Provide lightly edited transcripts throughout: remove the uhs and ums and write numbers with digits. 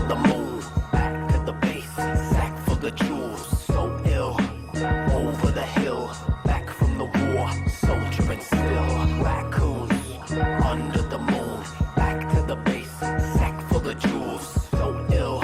the moon, back to the base, sack full of jewels, so ill. Over the hill, back from the war, soldiering still. Raccoons, under the moon, back to the base, sack full of jewels, so ill.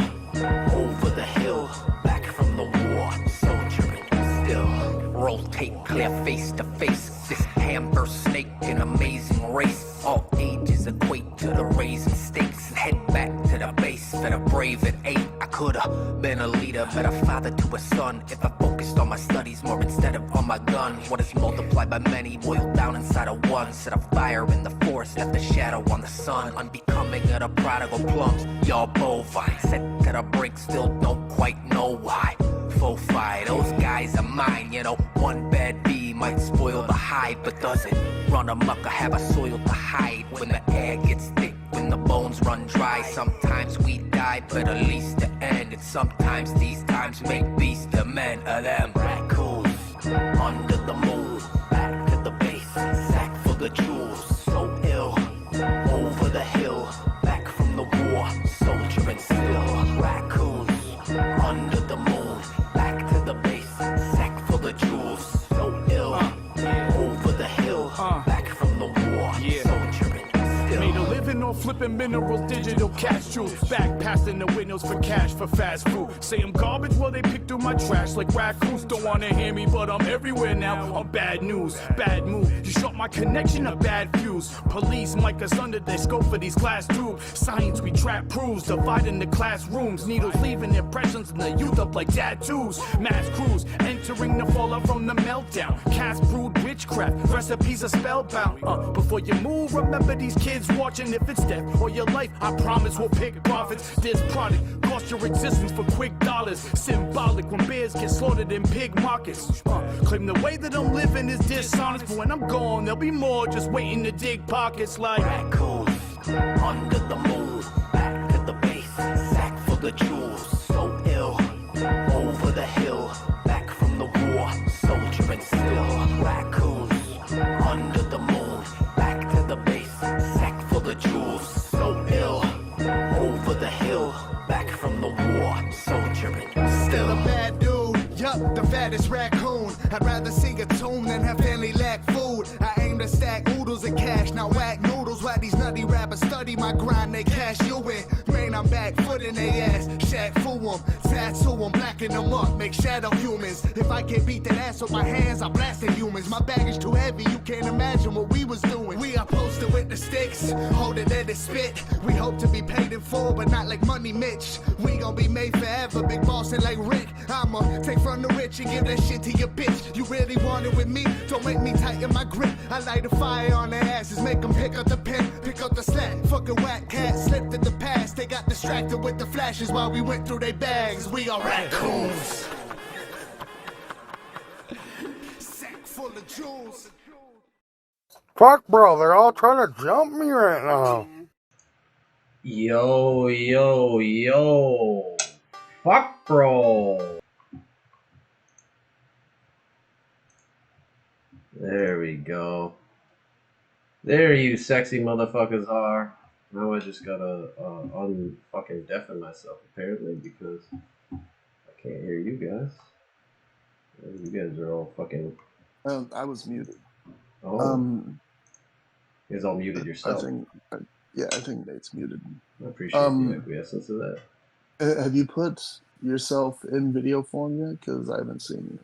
Over the hill, back from the war, soldiering still. Rotate clear face to face, this amber snake, an amazing race. All ages equate to the raising stakes, and head back to the base for the brave at 8. I could've been a leader, but a father to a son, if I focused on my studies more instead of on my gun. What is multiplied by many boiled down inside of one. Set a fire in the forest, left a shadow on the sun. Unbecoming of the prodigal plums, y'all bovine. Set to the brink, still don't quite know why. FOK, those guys are mine, you know. One bad bee might spoil the hive, but does it run amok or have a soil to hide? When the air gets thick, when the bones run dry, sometimes we die, but at least the end. And sometimes these times make beasts the men of them. Raccoons, under the moon, back to the base, sack full of jewels, so ill. Over the hill, back from the war, soldiering still. Raccoons, under the moon, back to the base, sack full of jewels, so ill. Over the hill, back from the war, soldiering still. Made a living on flipping minerals, digital cash jewels. Back passing the windows for cash for fast food. Say I'm garbage, well they pick through my trash like raccoons. Don't wanna hear me, but I'm everywhere now. On bad news, bad mood. You shot my connection, a bad fuse. Police mic us under their scope for these glass tubes. Science we trap proves, dividing the classrooms. Needles leaving impressions in the youth up like tattoos. Mass crews entering the fallout from the meltdown. Cast brewed witchcraft, recipes are spellbound. Before you move, remember these kids watching. If it's death or your life, I promise we'll pick profits. This product cost your existence for quick dollars. Symbolic when bears get slaughtered in pig markets. Claim the way that I'm living is dishonest, but when I'm gone, there'll be more just waiting to dig pockets like raccoons, under the moon, back to the base, sack full of jewels, so ill. Over the hill, back from the war, soldiering still. Raccoons, under the moon, back to the base, sack full of jewels, so ill. Over the hill, back from the war, soldiering still. A bad dude, yup, the fattest raccoon. I'd rather sing a tune than have family lack food. I aim to stack oodles of cash, not whack noodles. Why these nutty rappers study my grind, they cash you in. Man, I'm back, foot in they ass, shack fool them, tattoo them, blacken them up, make shadow humans. If I get beat that ass with my hands, I blast the humans. My baggage too heavy, you can't imagine what we was doing. We are posted with the sticks, hold it at the spit. We hope to be paid in full, but not like Money Mitch. We gon' be made forever, big bossing like Rick. I'ma take from the rich and give that shit to your bitch. You really want it with me? Don't make me tighten my grip. I light a fire on their asses, make them pick up the pen, pick up the slack. Fucking whack cats slipped in the past. They got distracted with the flashes while we went through their bags. We are raccoons. Sack full of jewels. Fuck, bro, they're all trying to jump me right now. Yo, yo, yo. Fuck, bro. There we go. There you sexy motherfuckers are. Now I just gotta unfucking deafen myself apparently because I can't hear you guys. You guys are all fucking. I was muted. Oh. You guys all muted yourself. I think Nate's muted. I appreciate the acquiescence of that. Have you put yourself in video form yet? Because I haven't seen you.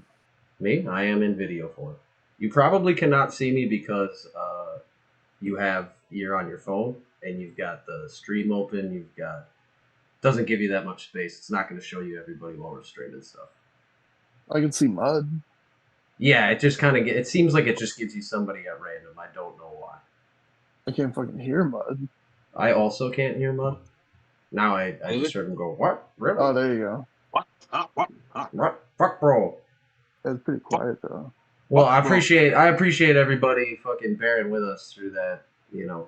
Me? I am in video form. You probably cannot see me because you're on your phone and you've got the stream open. You've got doesn't give you that much space. It's not going to show you everybody while we're streaming stuff. I can see Mud. Yeah, it just kind of it seems like it just gives you somebody at random. I don't know why. I can't fucking hear Mud. I also can't hear Mud. Now I just heard him go, what? Really? Oh, there you go. What? Fuck, bro. It's pretty quiet though. Well, I appreciate everybody fucking bearing with us through that,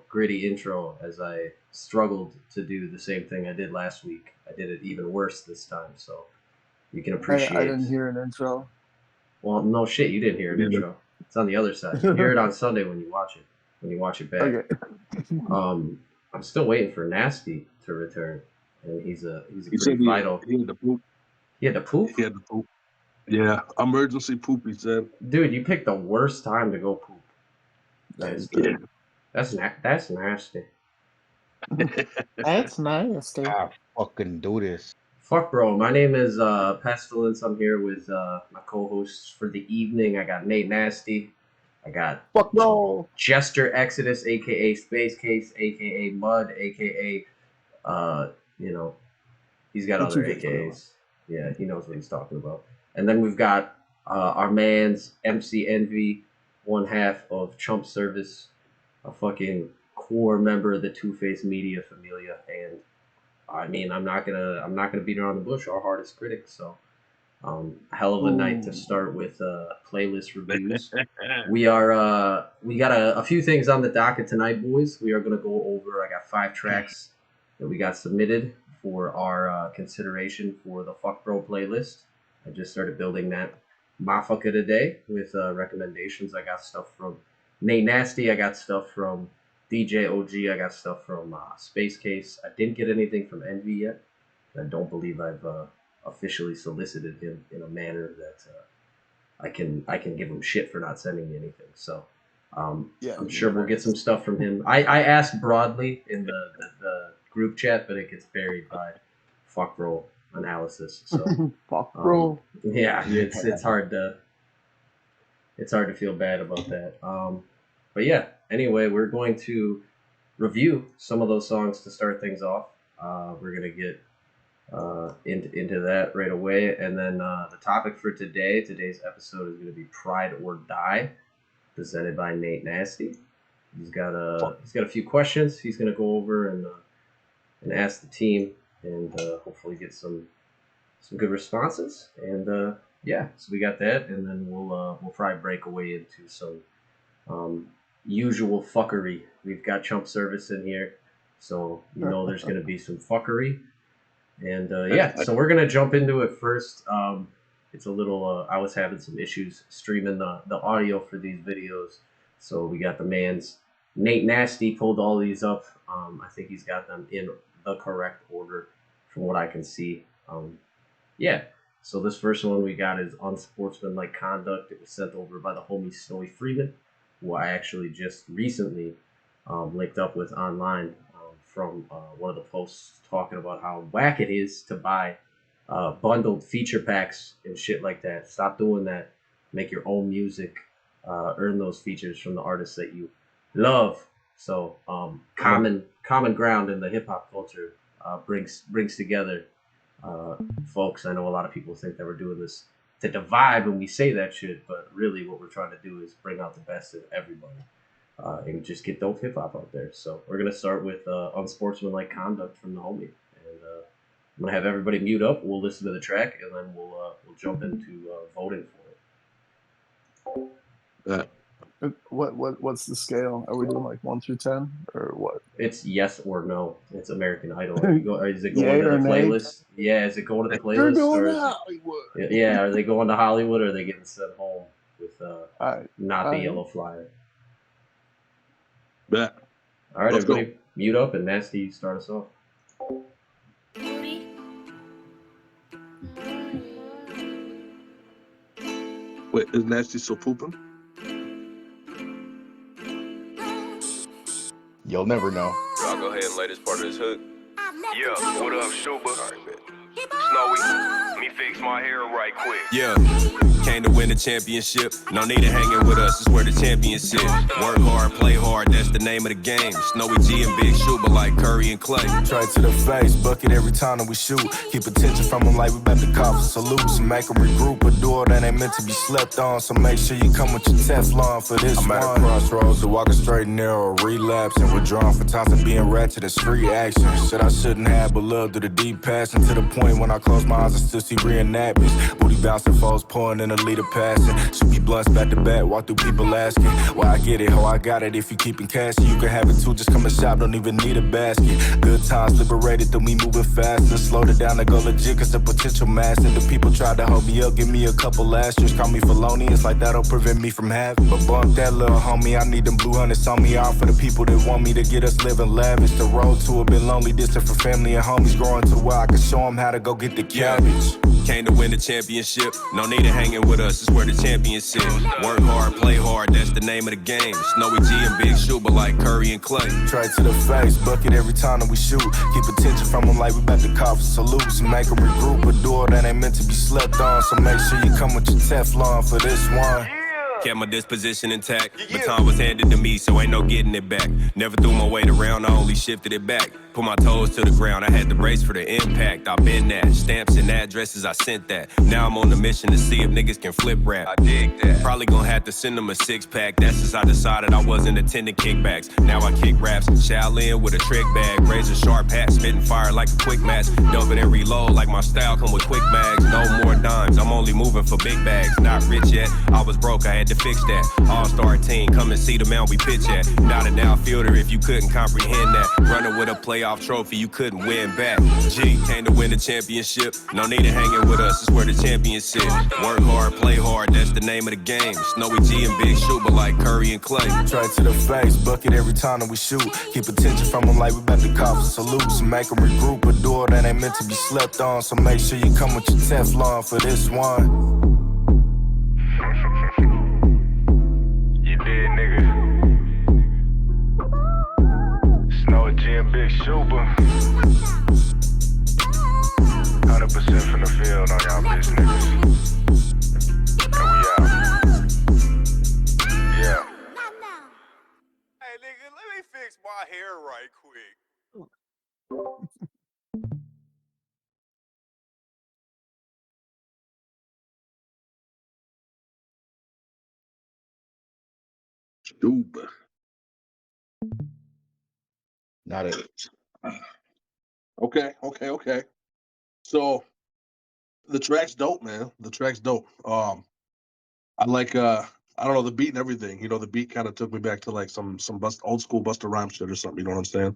gritty intro as I struggled to do the same thing I did last week. I did it even worse this time, so you can appreciate. I didn't hear an intro. Well, no shit, you didn't hear an intro. It's on the other side. You hear it on Sunday when you watch it. When you watch it back. Okay. I'm still waiting for Nasty to return. and he's a He said pretty vital. he had to poop. He had to poop? He had to poop. Yeah, emergency poop, he said. Dude, you picked the worst time to go poop. That's Yeah. that's nasty. That's nasty. I fucking do this. Fuck, bro. My name is Pestilence. I'm here with my co-hosts for the evening. I got Nate Nasty. I got Fuck no. Jester Exodus, aka Space Case, aka Mud, aka he's got other AKAs. Yeah, he knows what he's talking about. And then we've got our man's MC Envy, one half of Chump Service, a fucking core member of the Twoface media familia, and I mean, I'm not gonna beat around the bush. Our hardest critic, so hell of a night to start with playlist reviews. We got a few things on the docket tonight, boys. We are gonna go over. I got 5 tracks that we got submitted for our consideration for the Fuck Bro playlist. I just started building that motherfucker today with recommendations. I got stuff from Nate Nasty. I got stuff from DJ OG. I got stuff from Space Case. I didn't get anything from Envy yet. I don't believe I've officially solicited him in a manner that I can give him shit for not sending me anything. So I'm sure we'll get some stuff from him. I asked broadly in the group chat, but it gets buried by fuck roll analysis. So Fuck bro. yeah, it's hard to feel bad about that. But yeah, anyway, we're going to review some of those songs to start things off. We're going to get into that right away. And then the topic for today's episode is going to be Pride or Die, presented by Nate Nasty. He's got a few questions he's going to go over and ask the team, and hopefully get some good responses. And yeah, so we got that, and then we'll probably break away into some usual fuckery. We've got Chump Service in here, so you know there's going to be some fuckery. And yeah, so we're going to jump into it first. It's a little, I was having some issues streaming the audio for these videos, so we got the man's Nate Nasty pulled all these up. I think he's got them in the correct order from what I can see. Yeah, so this first one we got is Unsportsmanlike Conduct. It was sent over by the homie Snowy Freeman, who I actually just recently linked up with online from one of the posts talking about how whack it is to buy bundled feature packs and shit like that. Stop doing that. Make your own music. Earn those features from the artists that you love. So common ground in the hip hop culture brings together folks. I know a lot of people think that we're doing this to divide when we say that shit, but really what we're trying to do is bring out the best of everybody and just get dope hip hop out there. So we're gonna start with Unsportsmanlike Conduct from the homie, and I'm gonna have everybody mute up. We'll listen to the track, and then we'll jump into voting for it. What's the scale? Are we doing like 1 through 10 or what? It's yes or no. It's American Idol. Is it going Yay to the or nay? playlist? Yeah, is it going to the They're playlist? going Or to is Hollywood. yeah, are they going to Hollywood, or are they getting sent home with Alright. not the yellow flyer? Bet. All right, Let's everybody, mute up, and Nasty, start us off. Wait, is Nasty still pooping? You'll never know. I'll go ahead and lay this part of this hook. Yeah, what up, Shuba? Snowy, let me fix my hair right quick. Yeah, came to win the championship. No need to hanging with us, it's where the champions sit. Work hard, play hard, that's the name of the game. Snowy G and Big Shuba like Curry and Clay. Try to the face, bucket every time that we shoot. Keep attention from them like we about to call for salutes. And make them regroup, but do it that ain't meant to be slept on. So make sure you come with your Teflon for this. I'm at a crossroads, so walking straight and narrow, relapsing. Withdrawn for times of being ratchet and street action. Shit I shouldn't have, but love to the deep passion to the point when I close my eyes I still see see reenactments. Booty bouncing, foes pouring in a leader passing. Shoot me blunts back to back, walk through people asking why I get it, how I got it. If you keepin' cash, you can have it too. Just come and shop, don't even need a basket. Good times liberated through me moving faster. Slowed it down to go legit, cause the potential massive. The people tried to hold me up, give me a couple last years. Call me felonious, like that'll prevent me from having. But bump that little homie, I need them blue hundreds on me. All for the people that want me to get us living lavish. The road to it been lonely, distant from family and homies. Growing to where I can show them how to go get the cabbage. Came to win the championship. No need of hanging with us, it's where the champions sit. Work hard, play hard, that's the name of the game. Snowy G and Big Shooter like Curry and Clay. Try to the face, bucket every time that we shoot. Keep attention from them like we about to call for salutes. And make them regroup, a door that ain't meant to be slept on. So make sure you come with your Teflon for this one. Kept my disposition intact. Baton was handed to me, so ain't no getting it back. Never threw my weight around, I only shifted it back. Put my toes to the ground, I had to brace for the impact. I been that, stamps and addresses, I sent that. Now I'm on the mission to see if niggas can flip rap. I dig that. Probably gonna have to send them a 6-pack. That's since I decided I wasn't attending kickbacks. Now I kick raps, Shaolin with a trick bag. Razor sharp hat, spitting fire like a quick match. Dump it and reload like my style come with quick bags. No more dimes, I'm only moving for big bags. Not rich yet, I was broke, I had to fix that. All-star team, come and see the mound we pitch at. Not an outfielder if you couldn't comprehend that. Running with a playoff trophy you couldn't win back. G, came to win the championship. No need of hanging with us, it's where the champions sit. Work hard, play hard, that's the name of the game. Snowy G and Big Shooter like Curry and Clay. Try to the face, bucket every time that we shoot. Keep attention from them like we about to call for salutes. And make them regroup, a door that ain't meant to be slept on. So make sure you come with your Teflon for this one. You did, nigga. Snowy G and Big Shooter. 100% from the field on y'all bitch niggas. And we out. Yeah. Hey nigga, let me fix my hair right quick. Stupid. Not it. Okay. So the track's dope, man. The track's dope. I like I don't know, the beat and everything. You know, the beat kind of took me back to like some old school Busta Rhymes shit or something, you know what I'm saying?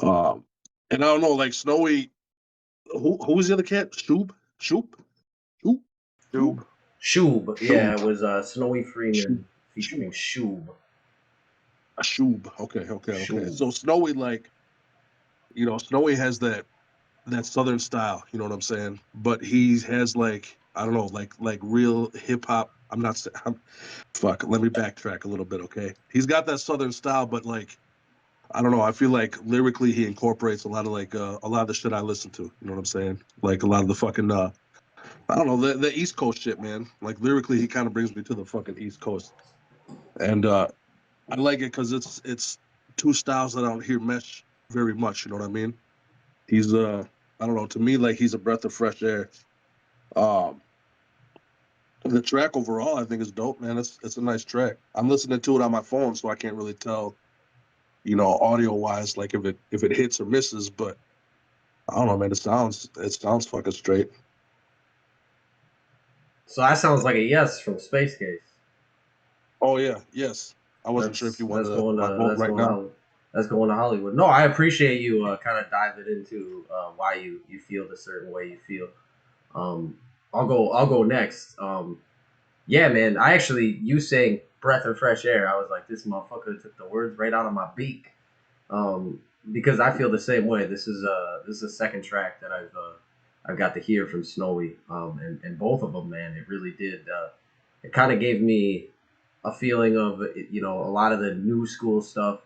And I don't know, like Snowy, who was the other cat? Shoob? Yeah, it was Snowy Freeman featuring Shoob. Shoob. Okay. Shoob. So Snowy, like, you know, Snowy has that Southern style, you know what I'm saying? But he has like, I don't know, like real hip hop. Fuck, let me backtrack a little bit, okay? He's got that Southern style, but like, I don't know, I feel like lyrically he incorporates a lot of like a lot of the shit I listen to, you know what I'm saying? Like a lot of the fucking I don't know, the East Coast shit, man. Like lyrically he kind of brings me to the fucking East Coast. And I like it because it's two styles that I don't hear mesh very much, you know what I mean? He's I don't know, to me, like he's a breath of fresh air. The track overall, I think, is dope, man. It's a nice track. I'm listening to it on my phone, so I can't really tell, you know, audio wise, like if it hits or misses. But I don't know, man. It sounds fucking straight. So that sounds like a yes from Space Case. Oh yeah, yes. I wasn't sure if you wanted to vote right now. That's going to Hollywood. No, I appreciate you kind of diving into why you feel the certain way you feel. I'll go next. Yeah, man. I actually, you saying breath of fresh air, I was like, this motherfucker took the words right out of my beak. Because I feel the same way. This is a second track that I've got to hear from Snowy. And both of them, man, it really did. It kind of gave me a feeling of, you know, a lot of the new school stuff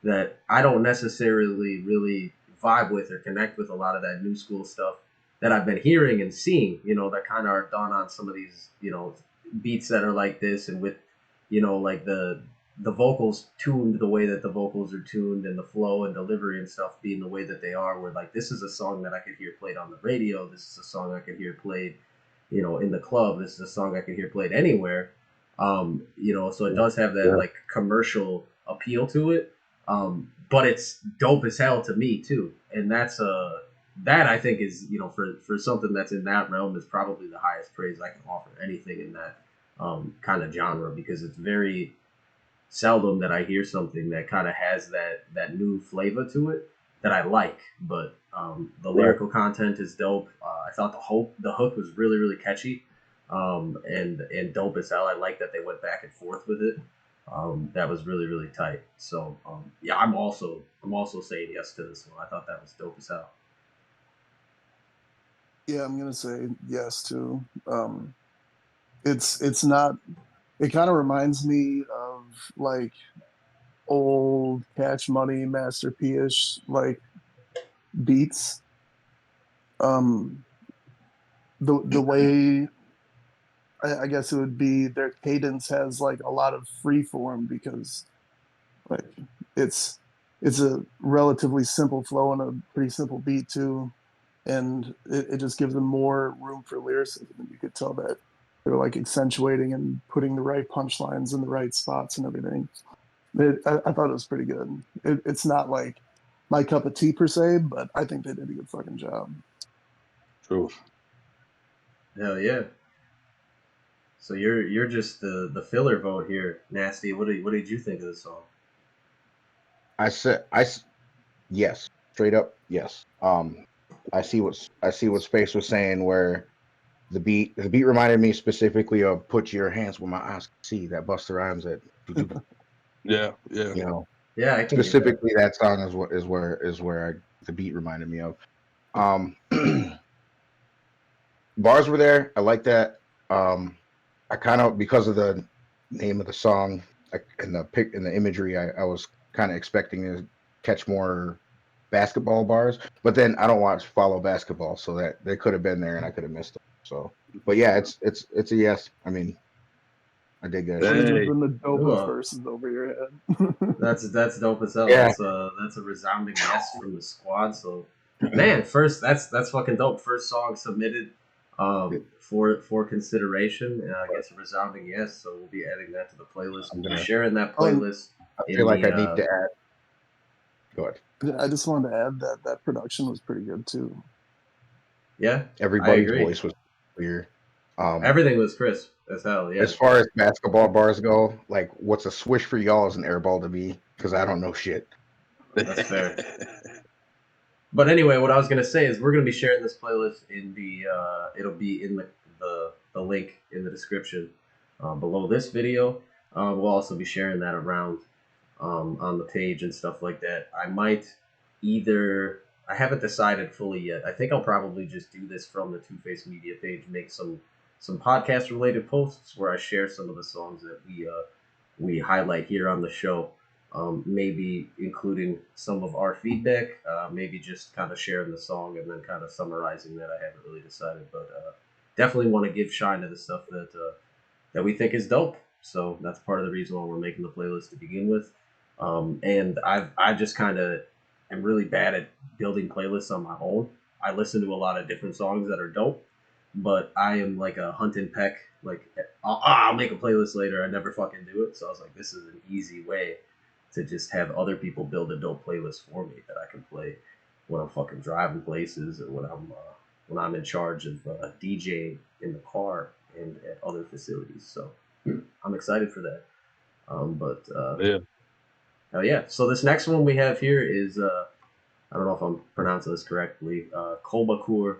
that I don't necessarily really vibe with or connect with. A lot of that new school stuff that I've been hearing and seeing, you know, that kind of are done on some of these, you know, beats that are like this, and with, you know, like the vocals tuned the way that the vocals are tuned, and the flow and delivery and stuff being the way that they are, where like this is a song that I could hear played on the radio, this is a song I could hear played, you know, in the club, this is a song I could hear played anywhere. You know, so it does have that like commercial appeal to it. But it's dope as hell to me too. And that's that I think is, for something that's in that realm is probably the highest praise I can offer anything in that kind of genre, because it's very seldom that I hear something that kind of has that new flavor to it that I like. But the lyrical content is dope. I thought the hook was really really catchy, and dope as hell. I like that they went back and forth with it. That was really really tight. So yeah, I'm also saying yes to this one. I thought that was dope as hell. Yeah, I'm gonna say yes too. It's not. It kind of reminds me of like old Cash Money, Master P-ish like beats. Um, the way I guess it would be their cadence has like a lot of free form because like it's it's a relatively simple flow and a pretty simple beat too, and it just gives them more room for lyricism. You could tell that they're like accentuating and putting the right punchlines in the right spots and everything. I thought it was pretty good. It's not like my cup of tea per se, but I think they did a good fucking job. True. Hell yeah. So you're just the filler vote here, Nasty. What did you think of the song? Yes, straight up yes. I see what Space was saying where the beat reminded me specifically of "Put Your Hands Where My Eyes Can See," that Busta Rhymes that Yeah. Yeah, I can get that. specifically that song is where the beat reminded me of. Um, bars were there. I like that. I kind of, because of the name of the song and the imagery, I was kind of expecting to catch more basketball bars, but then I don't follow basketball, so that they could have been there and I could have missed them. So, but yeah, it's a yes. I mean, I dig that We're shit. just Hey. in the dopest Ooh, verses over your head. that's dope as hell. Yeah, That's a resounding yes from the squad. So man, first that's fucking dope. First song submitted for consideration. I guess a resounding yes. So we'll be adding that to the playlist. I'm We'll be gonna. sharing that Oh, playlist I feel in like the I need to add. Go ahead. I just wanted to add that that production was pretty good too. yeah. I Everybody's agree. voice was clear. Um, Everything was crisp as hell. Yeah. as far as basketball bars go, like what's a swish for y'all is an airball to me because I don't know shit. That's fair. But anyway, what I was gonna say is we're gonna be sharing this playlist in the it'll be in the link in the description below this video. We'll also be sharing that around on the page and stuff like that. I haven't decided fully yet. I think I'll probably just do this from the Twoface Media page, make some podcast related posts where I share some of the songs that we highlight here on the show. Maybe including some of our feedback, maybe just kind of sharing the song and then kind of summarizing that. I haven't really decided, but definitely want to give shine to the stuff that we think is dope. So that's part of the reason why we're making the playlist to begin with. And I just kind of am really bad at building playlists on my own. I listen to a lot of different songs that are dope, but I am like a hunt and peck. Like I'll make a playlist later. I never fucking do it. So I was like, this is an easy way to just have other people build a dope playlist for me that I can play when I'm fucking driving places or when I'm in charge of DJing in the car and at other facilities. So I'm excited for that. But Yeah. hell yeah! So this next one we have here is I don't know if I'm pronouncing this correctly. Kolbakur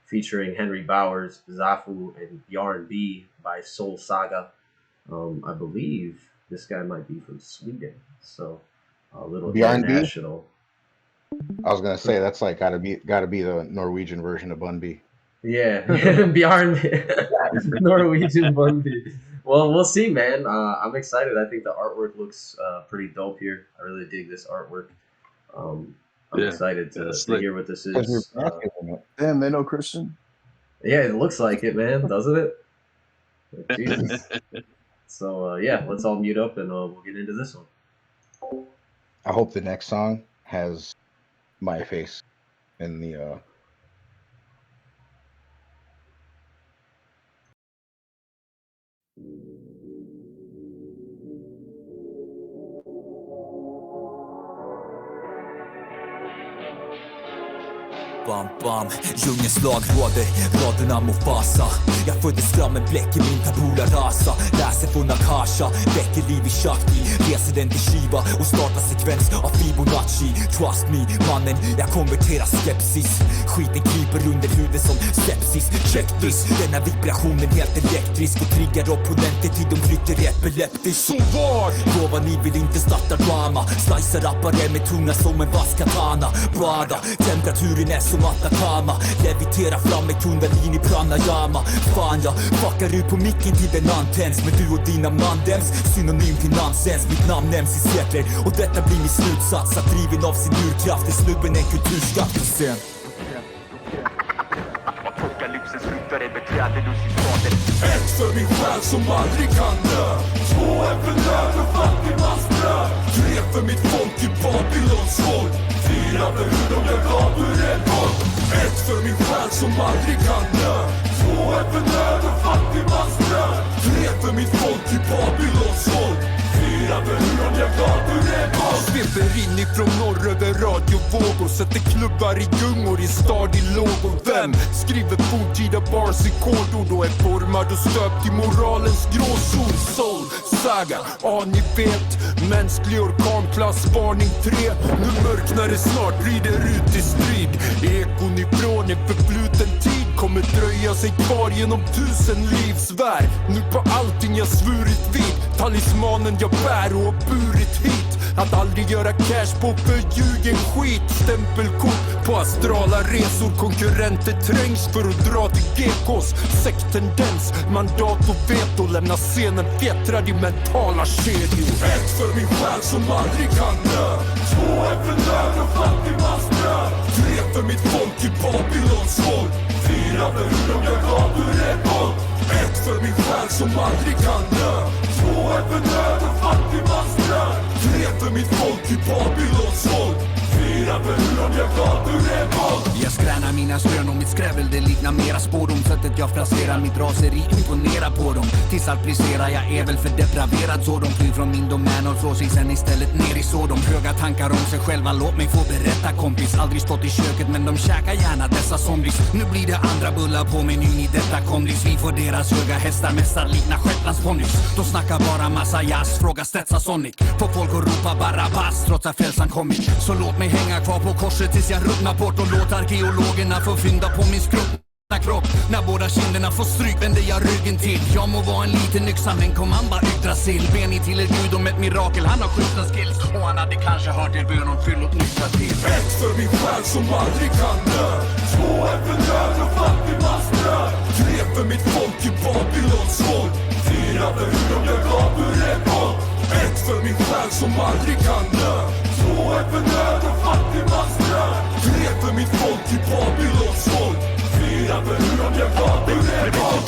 featuring Henry Bowers, Zafu, and Yarn B by Soulsaga. I believe this guy might be from Sweden, so a little B. international. I was gonna say that's like gotta be the Norwegian version of Bun B. Yeah, Bjorn, Norwegian Bundy. Well, we'll see, man. I'm excited. I think the artwork looks pretty dope here. I really dig this artwork. I'm Yeah. excited Yeah, to slick. hear what this Because is. you're asking it. Damn, they know Christian. Yeah, it looks like it, man, doesn't it? Like, Jesus. So yeah, let's all mute up and we'll get into this one. I hope the next song has my face in the Bam, bam, djungelns lag råder, raderna Mufasa. Jag föddes fram med bläck i min tabula rasa. Läser från Akasha, väcker liv i Shakti. Reser den till Shiva och startar sekvens av Fibonacci. Trust me, mannen, jag konverterar skepsis. Skiten kryper under huvudet som sepsis. Check this, denna vibrationen helt elektrisk och triggar opponenter till de flytter epileptiskt. Så vad? Gåva, ni vill inte starta drama. Slicer rappare med tunga som en vass katana. Bara, temperaturen är som Atacama. Levitera fram med kundalini pranayama. Fan, jag fuckar ut på micken till den antänds. Men du och dina mandems, synonym till nonsens. Mitt namn nämns i cirklar och detta blir min slutsats. Att driven av sin urkraft är snubben en kulturskatt på scen. Apokalypsen slutar, det beträder Lucifader. Ett för min själ som aldrig kan dö. Två är för nöd och fattigmans bröd. Tre för mitt folk i Babylons våld. Fyra för hur de gör gator en boll. Ett för min själ som aldrig kan dö. Två är för nöd och fattigmans bröd. Tre för mitt folk i Babylons våld. Fyra för hur de gör gator en boll. Sveper in ifrån norr över radiovågor. Sätter klubbar i gungor i stadig lågor. Vem skriver forntida bars i kodord och är formad och stöpt i moralens gråzon? Soulsaga, ni vet. Mänsklig orkanklass, varning 3. Nu mörknar det snart, rider ut i strid. Ekon ifrån en förfluten tid kommer dröja sig kvar genom 1000 livsvärld. Nu på allting jag svurit vid, talismanen jag bär och har burit hit. Att aldrig göra cash på förljugen skit. Stämpelkort på astrala resor. Konkurrenter trängs för att dra till GKs sekttendens. Mandat och veto lämnar scenen fjättrad i mentala kedjor. Ett för min själ som aldrig kan dö. Två är för nöd och fattigmans bröd. Tre för mitt folk i Babylons våld. Fyra för hur de gör gator en boll. Ett för min själ som aldrig kan dö. Två är för nöd och fattigmans bröd. Tre för mitt folk i Babylons våld. Fyra för hur de gör gator en boll. Jag skränar mina skrön och mitt skrävel, det liknar mera spårdom. Sättet jag fraserar mitt raseri imponerar på dem. Tills allt briserar, jag är väl för depraverad så de flyr från min domän och slår sig sen istället ner i så. De höga tankar om sig själva, låt mig få berätta kompis. Aldrig stått i köket men de käkar gärna dessa zombies. Nu blir det andra bullar på menyn i detta kondis. Vi får deras höga hästar mästar likna Shetlandsponnys. De snackar bara massa jazz, fråga Stetsa Sonic. Får folk att ropa Barabbas trots att frälsan kommit. Så låt mig hänga kvar på korset tills jag ruttnar bort och låt arkeologerna få fynda på min kropp. När båda kinderna får stryk vänder jag ryggen till. Jag må vara en liten yxa men kom han bara Yggdrasil. Ber ni till er gud om ett mirakel, han har skjuta skills. Och han hade kanske hört er bön om fyll och nyktra till. Ett för min själ som aldrig kan dö. Två är för nöd och fattigmans bröd. Tre för mitt folk i Babylons våld. Fyra för hur de gör gator en boll. Ett för min själ som aldrig kan dö. Två är för nöd och fattigmans bröd. Tre för mitt folk i Babylons våld. Fyra för hur de gör gator en boll.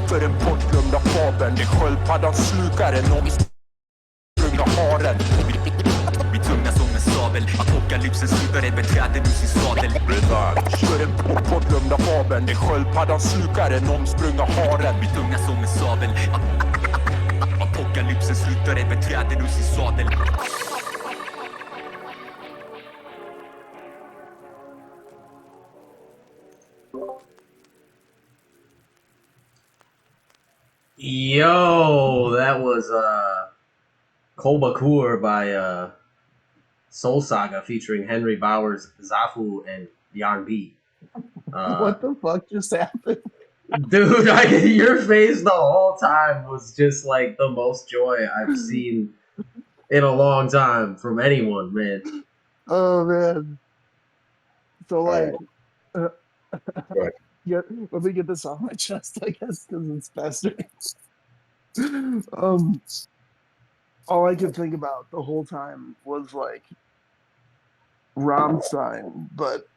För den bortglömda fabeln, det sköldpaddan slukar en om sprungna haren. Vi tunga som en sabel, apokalypsen slutar, det beträder nu sin sadel. För den bortglömda fabeln, det sköldpaddan slukar en omsprungna haren. Vi tunga som en sabel, apokalypsen slutar, det beträder nu sin sadel. Yo, that was Kolbakur by Soulsaga featuring Henry Bowers, Zafu, and Jan B. What the fuck just happened? Dude, your face the whole time was just like the most joy I've seen in a long time from anyone, man. Oh man. So like, yeah, let me get this off my chest, I guess, because it's faster. All I could think about the whole time was like Rammstein, but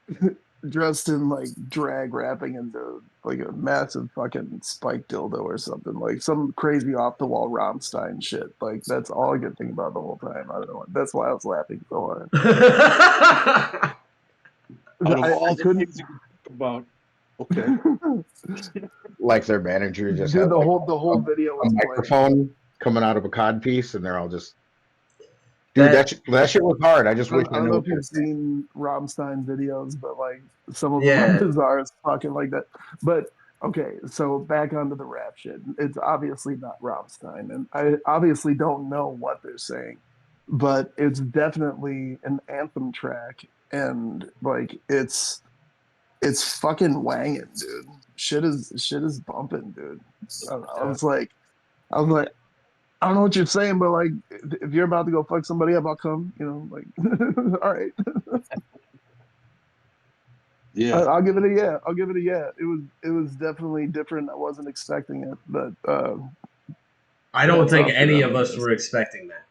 dressed in like drag rapping into like a massive fucking spike dildo or something, like some crazy off the wall Rammstein shit. Like that's all I could think about the whole time. I don't know. That's why I was laughing so hard. I couldn't think about. Okay. Like their manager just Dude, had the like whole video a was microphone coming out of a cod piece, and they're all just Dude, that shit was hard. I just I wish don't, I I don't knew know what if you've they're saying. seen Rammstein videos, but like some of them are Yeah. bizarre as fucking like that. But okay, so back onto the rap shit. It's obviously not Rammstein, and I obviously don't know what they're saying, but it's definitely an anthem track, and like it's fucking wanging, dude. Shit is bumping, dude. I was like, I was like, I don't know what you're saying, but like, if you're about to go fuck somebody up, I'll come. You know, like, all right. Yeah. I'll give it a yeah. I'll give it a yeah. It was definitely different. I wasn't expecting it, but I don't hats think off to any them, of I us guess. were expecting that.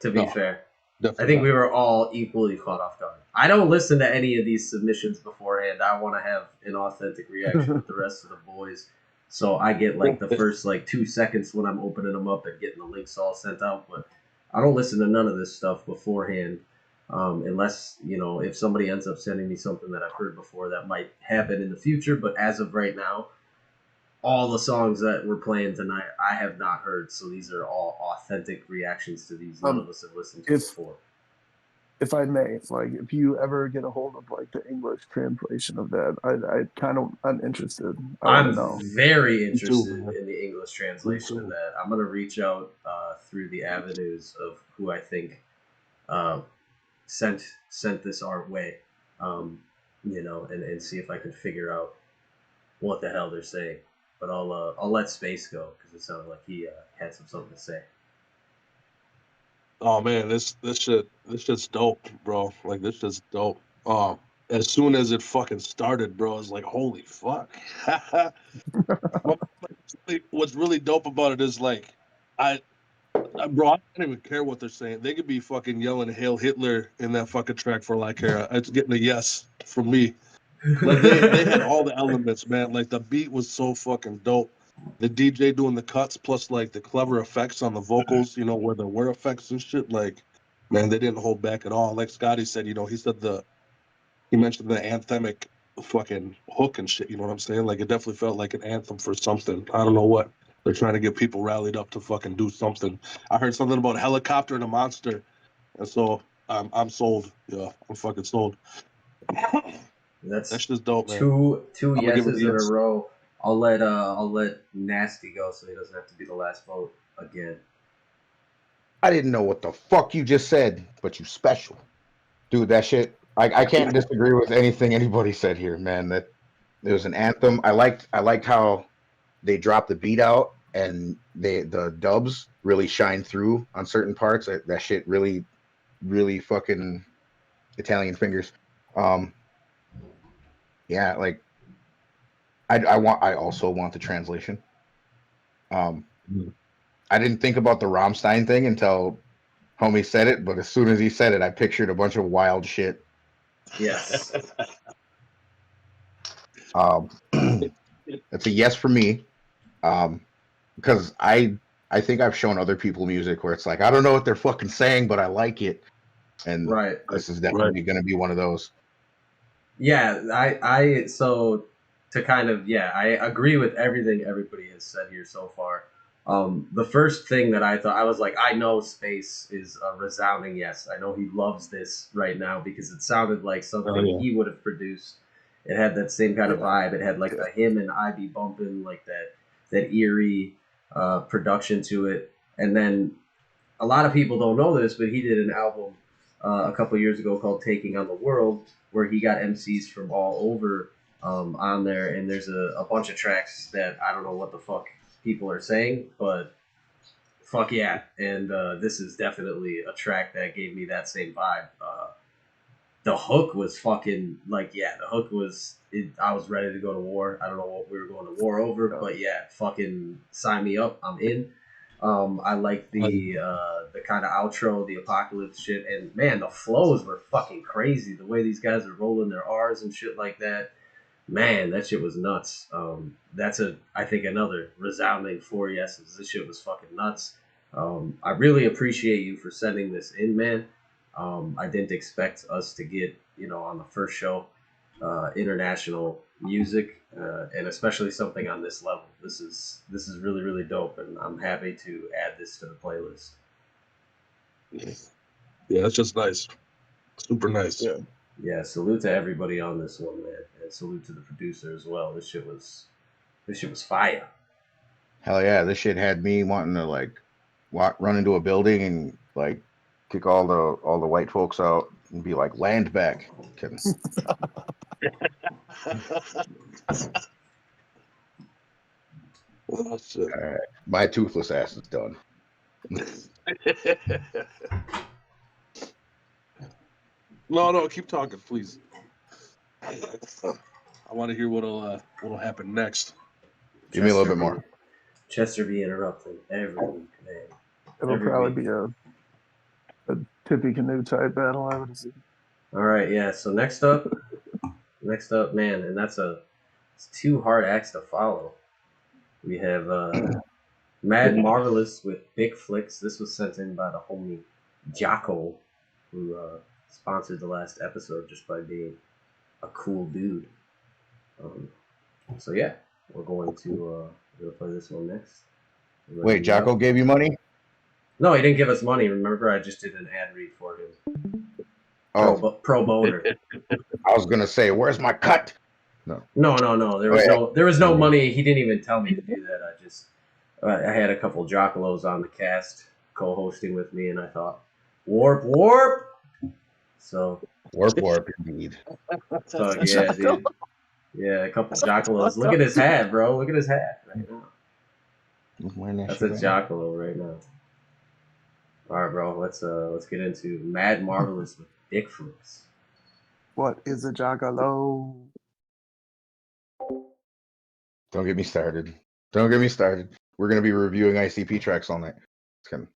To be No, fair, I definitely think not. we were all equally caught off guard. I don't listen to any of these submissions beforehand. I want to have an authentic reaction with the rest of the boys. So I get like the first like 2 seconds when I'm opening them up and getting the links all sent out. But I don't listen to none of this stuff beforehand, unless if somebody ends up sending me something that I've heard before, that might happen in the future. But as of right now, all the songs that we're playing tonight, I have not heard. So these are all authentic reactions to these. None of us have listened to if before. if I may, like, if you ever get a hold of like the English translation of that, I'm interested. I want to I'm know. very Me too, interested man. in the English Me translation of too. that. I'm gonna reach out through the avenues of who I think uh, sent this our way, and see if I can figure out what the hell they're saying. But I'll let Space go because it sounded like he had something to say. Oh man, this shit's dope, bro. Like this shit's dope. As soon as it fucking started, bro, I was like, holy fuck. What's really dope about it is like, I, bro, I don't even care what they're saying. They could be fucking yelling "Hail Hitler" in that fucking track for all I care. It's getting a yes from me. Like they had all the elements, man. Like the beat was so fucking dope. The DJ doing the cuts plus like the clever effects on the vocals, where there were effects and shit. Like, man, they didn't hold back at all. Like Scotty said, he mentioned the anthemic fucking hook and shit. You know what I'm saying? Like it definitely felt like an anthem for something. I don't know what. They're trying to get people rallied up to fucking do something. I heard something about a helicopter and a monster, and so I'm sold. Yeah, I'm fucking sold. That's That's just dope, man. two I'm gonna give it a yeses in a yes. row. I'll let Nasty go so he doesn't have to be the last vote again. I didn't know what the fuck you just said, but you special. Dude, that shit, I can't disagree with anything anybody said here, man. That it was an anthem. I liked how they dropped the beat out and the dubs really shine through on certain parts. That shit really, really fucking Italian fingers. Um, yeah, like I also want the translation. Um, I didn't think about the Rammstein thing until homie said it, but as soon as he said it, I pictured a bunch of wild shit. Yes. It's a yes for me. Because I think I've shown other people music where it's like I don't know what they're fucking saying, but I like it, and Right. this is Right. definitely going to be one of those. Yeah, so to kind of I agree with everything everybody has said here so far. The first thing that I thought, I was like, I know Space is a resounding yes. I know he loves this right now because it sounded like something yeah. he would have produced. It had that same kind of Yeah. vibe. It had like the him and I be bumping, like that eerie production to it. And then a lot of people don't know this, but he did an album a couple years ago called "Taking on the World," where he got MCs from all over on there, and there's a bunch of tracks that I don't know what the fuck people are saying, but fuck yeah, and this is definitely a track that gave me that same vibe. The hook was fucking like the hook was. I was ready to go to war. I don't know what we were going to war over, but fucking sign me up. I'm in. I like the kind of outro, the apocalypse shit, and man, the flows were fucking crazy. The way these guys are rolling their R's and shit like that, man, that shit was nuts. That's I think another resounding 4 yeses. This shit was fucking nuts. I really appreciate you for sending this in, man. I didn't expect us to get on the first show international music, and especially something on this level. This is really really dope, and I'm happy to add this to the playlist. Yeah, that's just nice. Super nice. Yeah. Yeah, salute to everybody on this one, man. And salute to the producer as well. This shit was fire. Hell yeah, this shit had me wanting to like run into a building and like kick all the white folks out and be like, land back. Kidding. Oh, shit. All right, my toothless ass is done. No, keep talking, please. I want to hear what'll happen next. Give me a little bit more. Chester be interrupting every week, man. It'll probably be a tippy canoe type battle, I would assume. All right, yeah. So next up, man, and it's 2 hard acts to follow. We have Mad Marvelous with Big Flicks. This was sent in by the homie Jocko, who sponsored the last episode just by being a cool dude. So yeah, we're going to play this one next. Wait, Jocko gave you money? No, he didn't give us money. Remember, I just did an ad read for him. Oh, pro boner. I was gonna say, where's my cut? No. There was no money. He didn't even tell me to do that. I had a couple Jockolos on the cast co-hosting with me, and I thought, warp. So warp indeed. So yeah, dude. Yeah, a couple Jockolos. Look at his hat, bro. Look at his hat right now. That's a Joccolo right now. All right, bro. Let's get into Mad Marvelous with Dick Flicks. What is a Joggalo? Don't get me started. We're gonna be reviewing ICP tracks all night. It's kind of.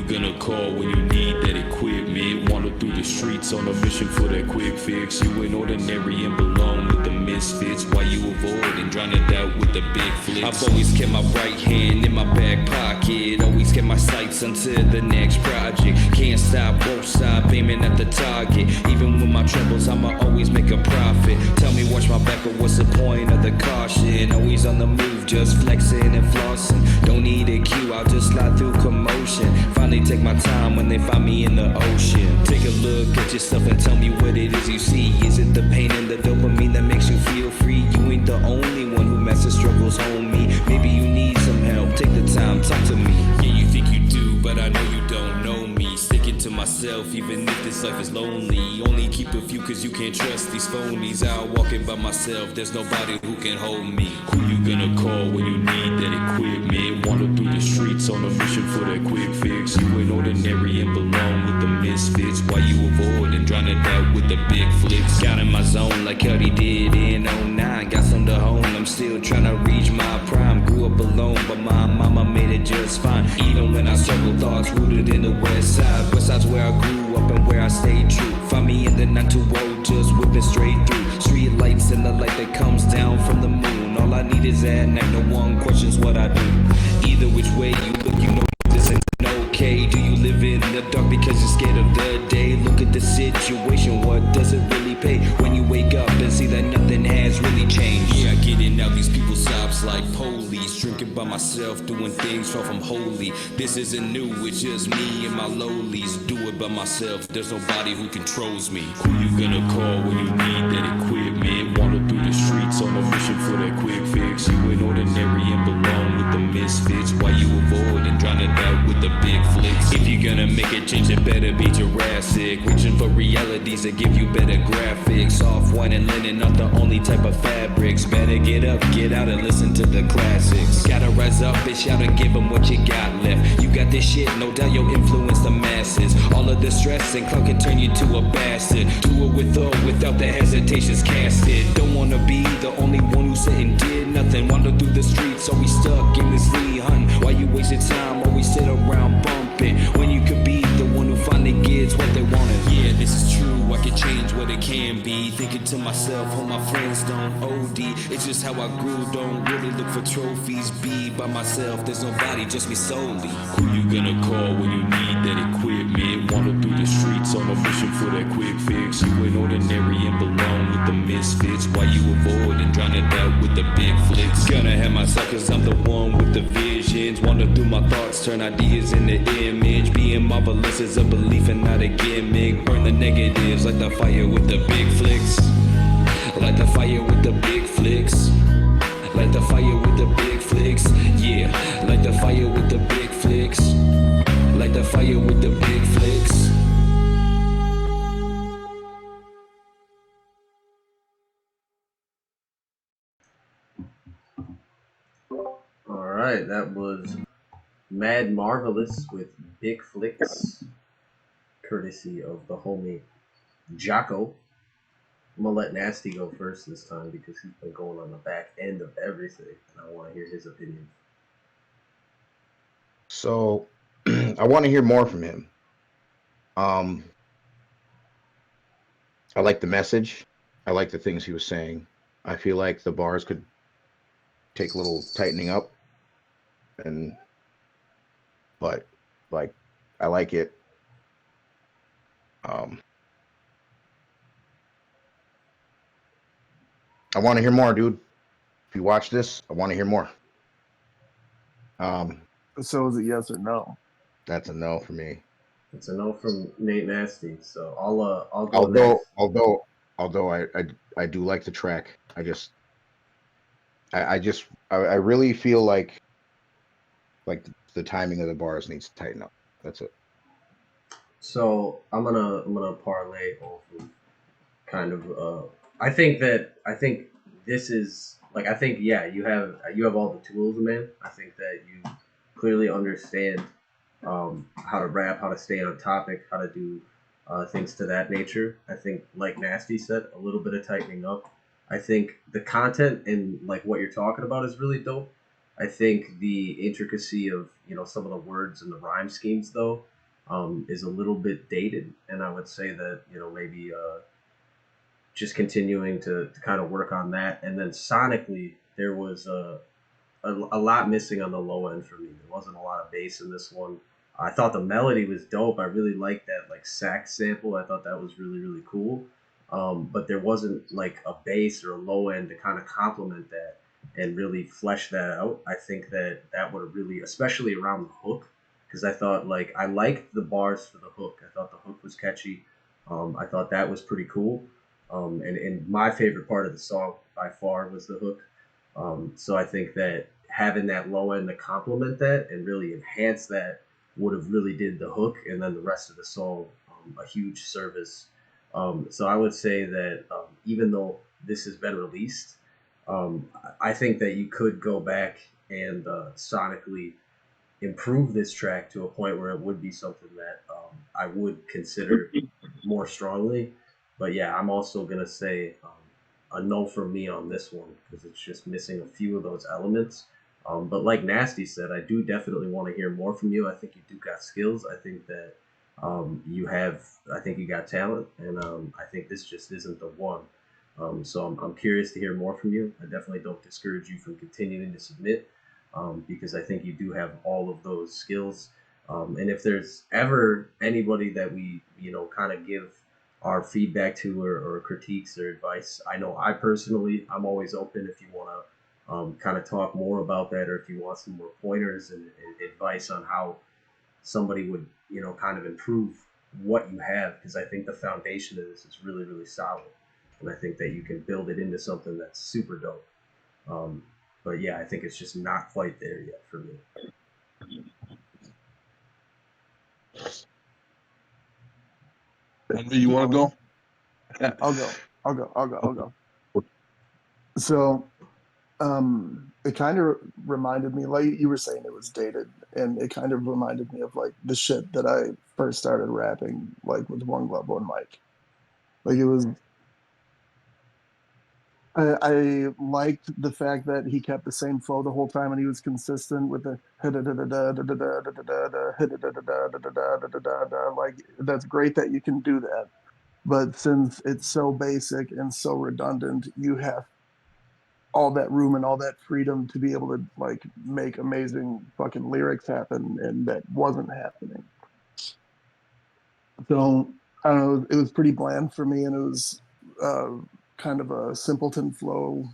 Gonna call when you need that equipment. Wander through the streets on a mission for that quick fix. You ain't ordinary and belong with the misfits. Why you avoid and drown it out with the big flicks? I've always kept my right hand in my back pocket. Always kept my sights until the next project. Can't stop, won't stop, aiming at the target. Even with my troubles, I'ma always make a profit. Tell me watch my back, but what's the point of the caution? Always on the move, just flexing and flossing. Don't need a cue, I'll just slide through commotion. Finally take my time when they find me in the ocean. Take a look at yourself and tell me what it is you see. Is it the pain and the dopamine that makes you feel free? You ain't the only one who messes struggles, homie. Maybe you need some help, take the time, talk to me. Yeah, you think you do, but I know you don't know me. Sticking to myself, even if this life is lonely. Only keep a few cause you can't trust these phonies. Out walking by myself, there's nobody who can hold me. Who you gonna call when you need that equipment? Wander through the streets on a mission for that quick fix. You ain't ordinary and belong with the misfits. Why you avoid and drown it out with the big flicks? Got in my zone like Cuddy did in 09. Got some to hone, I'm still trying to reach my prime. Grew up alone, but my mama made it just fine. Even when I struggle, thoughts rooted in the west side. West side's where I grew up and where I stayed true. Find me in the 920, just whipping straight through. Street lights and the light that comes down from the moon. All I need is at night, no one questions what I do. Either which way you look, you know this ain't okay. Do you live in the dark because you're scared of the day? Look at the situation, what does it really pay? When you wake up and see that nothing has really changed. Yeah, I get it now, these people sobs like police. Drinking by myself, doing things far from holy. This isn't new, it's just me and my lowlies. Do it by myself, there's nobody who controls me. Who you gonna call when you need that equipment? Wander through the streets on a mission for that quick fix. You ain't ordinary and belong with the misfits. Why you avoid and drown it out with the big flicks? If you're gonna make a change, it better be Jurassic. Reaching for realities that give you better graphics. Soft white and linen, not the only type of fabrics. Better get up, get out and listen to the classics. Gotta rise up, bitch, out and give them what you got left. You got this shit, no doubt you'll influence the masses. All of the stress and clout can turn you to a bastard. Do it with or without the hesitations casted. Don't wanna be the only one who said and did nothing. Wander through the streets, always stuck aimlessly hunting. Why you waste your time, always sit around bumping, when you could be the one who finally gets what they wanted. Yeah, this is true, I can change what it can be. Thinking to myself, myself, hope my friends don't OD. It's just how I grew, don't really look for trophies. Be by myself, there's nobody, just me solely. Who you gonna call when you need that equipment? Wander through the streets on a mission for that quick fix. You ain't ordinary and belong with the misfits. Why you avoid and drown it out with the big flicks? Gonna have my suckers, I'm the one with the visions. Wander through my thoughts, turn ideas into image. Being marvelous is a belief and not a gimmick. Burn the negatives like the fire with the big flicks. Like the fire with the big flicks. Like the fire with the big flicks. Yeah, like the fire with the big flicks. Like the fire with the big flicks. Alright, that was Mad Marvelous with Big Flicks, courtesy of the homie Jocko. I'm gonna let Nasty go first this time because he's been going on the back end of everything, and I want to hear his opinion. So, I want to hear more from him. I like the message. I like the things he was saying. I feel like the bars could take a little tightening up, but like I like it. I want to hear more, dude. If you watch this, I want to hear more. So is it yes or no? That's a no for me. It's a no from Nate Nasty, so I'll go next. Although I do like the track. I really feel like the timing of the bars needs to tighten up. That's it. So I'm gonna parlay off of kind of I think this is like you have all the tools, man. I think that you clearly understand how to rap, how to stay on topic, how to do things to that nature. I think, like Nasty said, a little bit of tightening up. I think the content and like what you're talking about is really dope. I think the intricacy of some of the words and the rhyme schemes though is a little bit dated, and I would say that maybe just continuing to kind of work on that, and then sonically there was a lot missing on the low end for me. There wasn't a lot of bass in this one. I thought the melody was dope. I really liked that like sax sample. I thought that was really, really cool. But there wasn't like a bass or a low end to kind of complement that and really flesh that out. I think that would have really, especially around the hook, because I thought like I liked the bars for the hook. I thought the hook was catchy. I thought that was pretty cool. And my favorite part of the song by far was the hook. So I think that having that low end to complement that and really enhance that would have really did the hook and then the rest of the song a huge service. So I would say that even though this has been released, I think that you could go back and sonically improve this track to a point where it would be something that I would consider more strongly. But yeah, I'm also gonna say a no from me on this one because it's just missing a few of those elements. But like Nasty said, I do definitely want to hear more from you. I think you do got skills. I think that I think you got talent, and I think this just isn't the one. So I'm curious to hear more from you. I definitely don't discourage you from continuing to submit because I think you do have all of those skills. And if there's ever anybody that we kind of give our feedback to or critiques or advice, I know I'm always open if you want to kind of talk more about that, or if you want some more pointers and advice on how somebody would kind of improve what you have, because I think the foundation of this is really, really solid, and I think that you can build it into something that's super dope. But yeah, I think it's just not quite there yet for me. Envy, you want to go? I'll go. So, it kind of reminded me, like you were saying, it was dated, and it kind of reminded me of like the shit that I first started rapping, like with One Glove, One Mic. Like it was. I liked the fact that he kept the same flow the whole time, and he was consistent with the like. That's great that you can do that. But since it's so basic and so redundant, you have all that room and all that freedom to be able to like make amazing fucking lyrics happen, and that wasn't happening. So I don't know, it was pretty bland for me, and it was kind of a simpleton flow,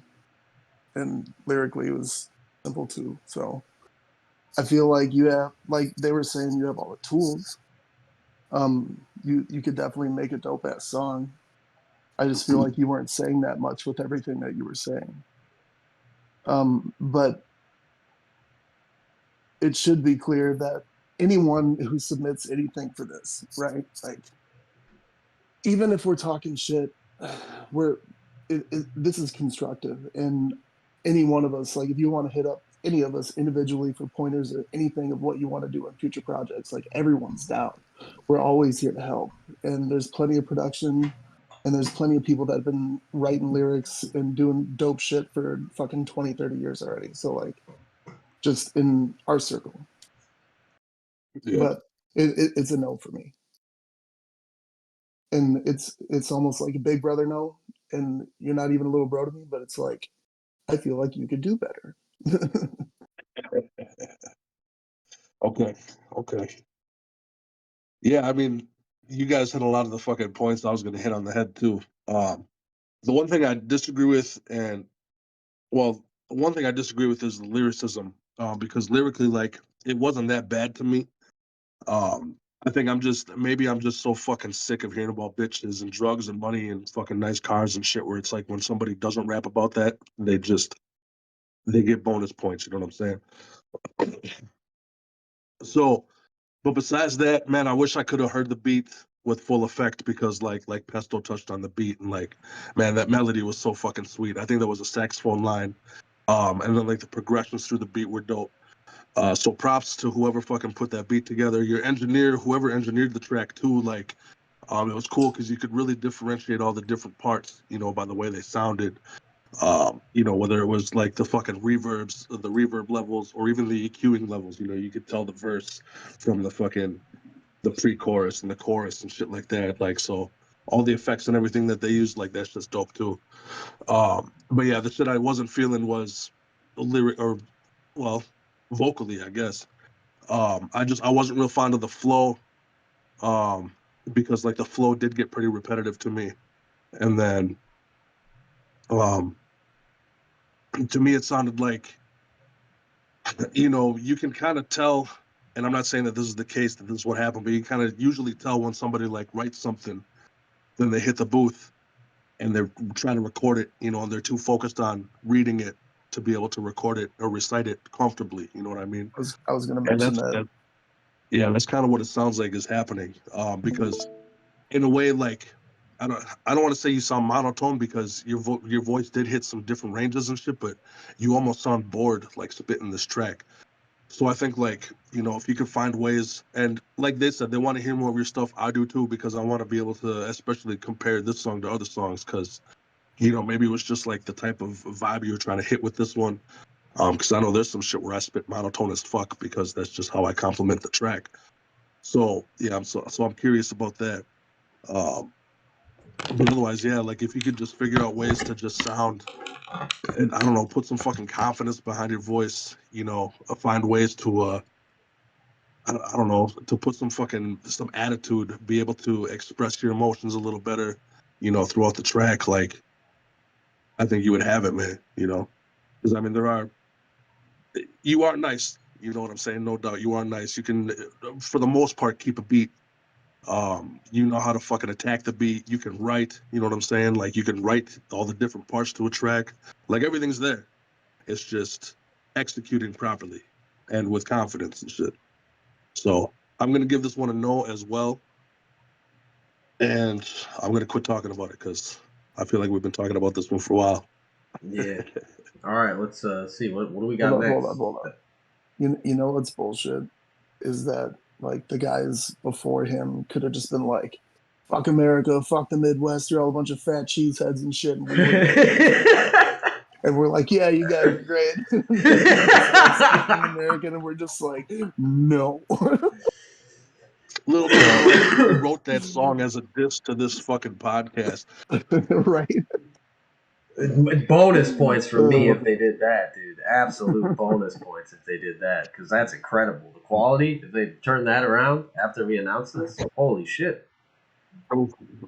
and lyrically it was simple too. So I feel like you have, like they were saying, you have all the tools. You could definitely make a dope ass song. I just feel like you weren't saying that much with everything that you were saying. But it should be clear that anyone who submits anything for this, right? Like, even if we're talking shit, this is constructive, and any one of us, like, if you want to hit up any of us individually for pointers or anything of what you want to do in future projects, like, everyone's down. We're always here to help, and there's plenty of production, and there's plenty of people that have been writing lyrics and doing dope shit for fucking 20, 30 years already. So, like, just in our circle. Yeah. But it's a no for me, and it's almost like a big brother no, and you're not even a little bro to me, but it's like, I feel like you could do better. Okay. Yeah, I mean, you guys hit a lot of the fucking points I was going to hit on the head too. The one thing I disagree with, one thing I disagree with is the lyricism, because lyrically, like, it wasn't that bad to me. I think maybe I'm just so fucking sick of hearing about bitches and drugs and money and fucking nice cars and shit, where it's like when somebody doesn't rap about that, they get bonus points. You know what I'm saying? So, but besides that, man, I wish I could have heard the beat with full effect, because like Pesto touched on the beat, and like, man, that melody was so fucking sweet. I think there was a saxophone line, and then like the progressions through the beat were dope. So props to whoever fucking put that beat together. Your engineer, whoever engineered the track too, like, it was cool because you could really differentiate all the different parts, by the way they sounded. Whether it was like the fucking reverbs, the reverb levels, or even the EQing levels, you could tell the verse from the pre-chorus and the chorus and shit like that. Like, so all the effects and everything that they used, like, that's just dope too. But yeah, the shit I wasn't feeling was the lyric, or, well, vocally, I guess. I wasn't real fond of the flow, because like the flow did get pretty repetitive to me. And then, to me, it sounded like, you can kind of tell, and I'm not saying that this is the case, that this is what happened, but you kind of usually tell when somebody like writes something, then they hit the booth and they're trying to record it, and they're too focused on reading it to be able to record it or recite it comfortably. You know what I mean? I was going to And mention that. yeah, that's kind of what it sounds like is happening. Because in a way, like, I don't want to say you sound monotone, because your voice did hit some different ranges and shit, but you almost sound bored, like, spitting this track. So I think, like, if you can find ways, and like they said, they want to hear more of your stuff. I do too, because I want to be able to especially compare this song to other songs, because, maybe it was just like the type of vibe you were trying to hit with this one. Because I know there's some shit where I spit monotone as fuck, because that's just how I compliment the track. So yeah, so I'm curious about that. But otherwise, yeah, like, if you could just figure out ways to just sound, and I don't know, put some fucking confidence behind your voice, find ways to I don't know, to put some attitude, be able to express your emotions a little better, throughout the track. Like, I think you would have it, man. Because I mean, you are nice. You know what I'm saying? No doubt, you are nice. You can, for the most part, keep a beat. You know how to fucking attack the beat. You can write. You know what I'm saying? Like, you can write all the different parts to a track. Like, everything's there. It's just executing properly and with confidence and shit. So I'm gonna give this one a no as well, and I'm gonna quit talking about it, because I feel like we've been talking about this one for a while. Yeah. All right. Let's see. What do we got next? Hold up. You know what's bullshit is that, like, the guys before him could have just been like, "Fuck America, fuck the Midwest, you're all a bunch of fat cheeseheads and shit," and we would and we're like, "Yeah, you guys are great." And then they start speaking American, and we're just like, "No." Little he wrote that song as a diss to this fucking podcast. Right. Bonus points for me if they did that, dude. Absolute bonus points if they did that, because that's incredible. The quality, if they turn that around after we announce this, holy shit.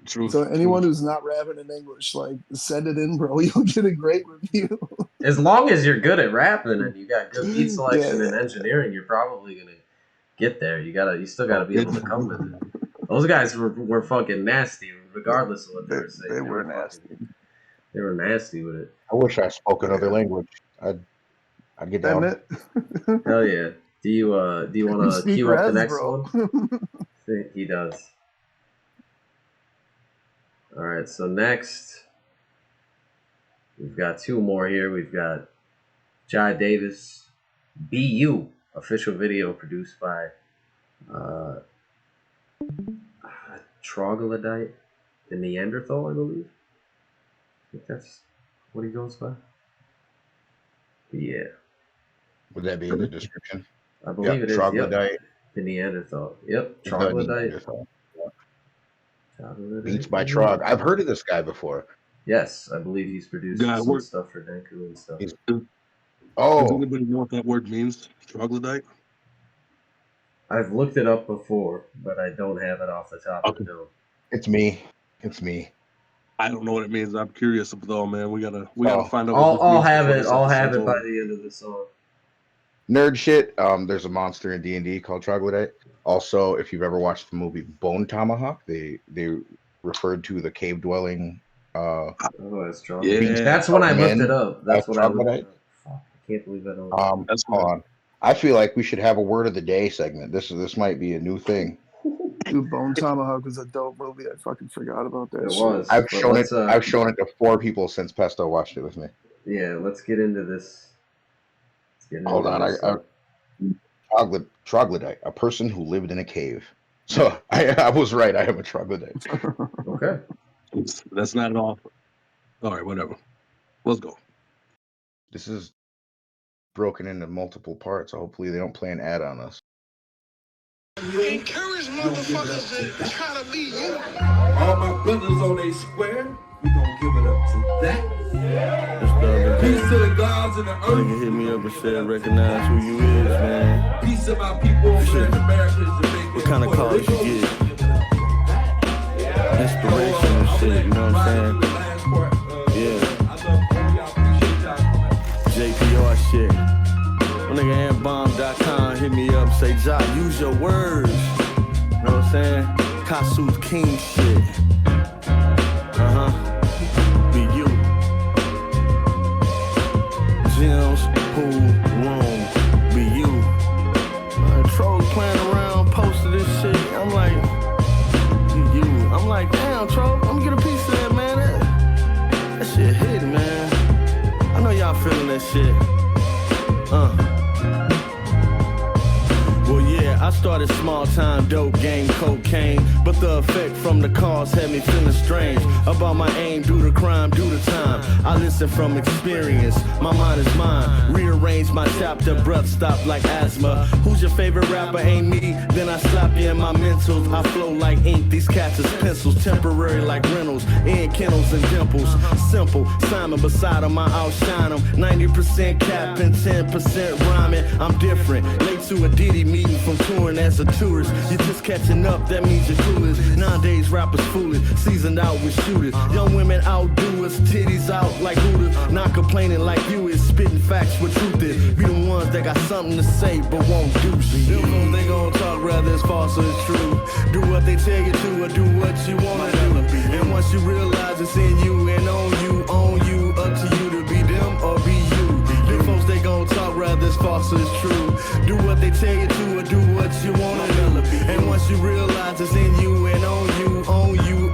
True. So anyone who's not rapping in English, like, send it in, bro. You'll get a great review. As long as you're good at rapping and you got good beat selection and engineering, you're probably gonna get there. You still gotta be able to come with it. Those guys were fucking nasty, regardless of what they were saying. They were nasty. They were nasty with it. I wish I spoke another language. I'd get down. Hell yeah. Do you want to cue up the next one? I think he does. All right. So next, we've got two more here. We've got Jia Davis, "BU," official video produced by Troglodyte, the Neanderthal, I believe. I think that's what he goes by. Yeah. Would that be in the description? I believe it is. Troglodyte. Yep. The Neanderthal. Yep. Troglodyte. Beats by Trog. I've heard of this guy before. Yes, I believe he's produced some stuff for Denku and stuff. Does anybody know what that word means? Troglodyte? I've looked it up before, but I don't have it off the top of the dome. It's me. I don't know what it means. I'm curious though, man. We gotta find out. I'll have it by the end of the song. Nerd shit. There's a monster in D&D called Troglodyte. Also, if you've ever watched the movie Bone Tomahawk, they referred to the cave dwelling. That's Troglodyte. Yeah. That's when I looked it up. That's what I looked it up. Fuck, I can't believe I don't. Hold on. I feel like we should have a word of the day segment. This might be a new thing. Dude, Bone Tomahawk was a dope movie. I fucking forgot about that. It was. I've shown it to 4 people since Pesto watched it with me. Yeah, let's get into this. Hold on, Troglodyte, a person who lived in a cave. So I was right. I am a troglodyte. Okay, that's not at all. All right, whatever. Let's go. This is broken into multiple parts. So hopefully they don't play an ad on us. You encourage motherfuckers to try to be you. All my brothers on a square, we gonna give it up to that. Peace to the gods and the earth. Nigga hit me up and said, recognize who you is, man. Peace to my people over there in America, Jamaica. What kind of calls you get? Inspiration and shit, you know what I'm saying? JPR shit. My nigga Ambomb.com hit me up and say, Ja, use your words. You know what I'm saying? Kasu's king shit. Be you. Gems, who, room, be you. Trolls playing around, posted this shit. I'm like, you. I'm like, damn, Troll, let me get a piece of that, man. That shit hit, man. I know y'all feeling that shit. Well, yeah, I started small time dope game cocaine, but the effect from the cause had me feeling strange about my aim, do the crime, do the time. I listen from experience, my mind is mine. Rearrange my chapter, breath stop like asthma. Who's your favorite rapper? Ain't me. Then I slap you in my mentals. I flow like ink, these cats is pencils, temporary like rentals, in kennels and dimples. Simple, Simon beside him, I outshine him. 90% cap and 10% rhyming. I'm different, late to a Diddy meeting from touring as a tourist. You're just catching up, that means you're clueless. Nowadays rappers foolish, seasoned out with shooters. Young women outdo us, titties out like hooters. Not complaining like you is, spitting facts with truth is. Be the ones that got something to say but won't do shit. Them they gon' talk whether it's false or it's true. Do what they tell you to or do what you wanna do. And once you realize it's in you and on you, up to you to be them or be you. Them folks they gon' talk whether it's false or it's true. Do what they tell you to or do what you wanna do. And once you realize it's in you and on you,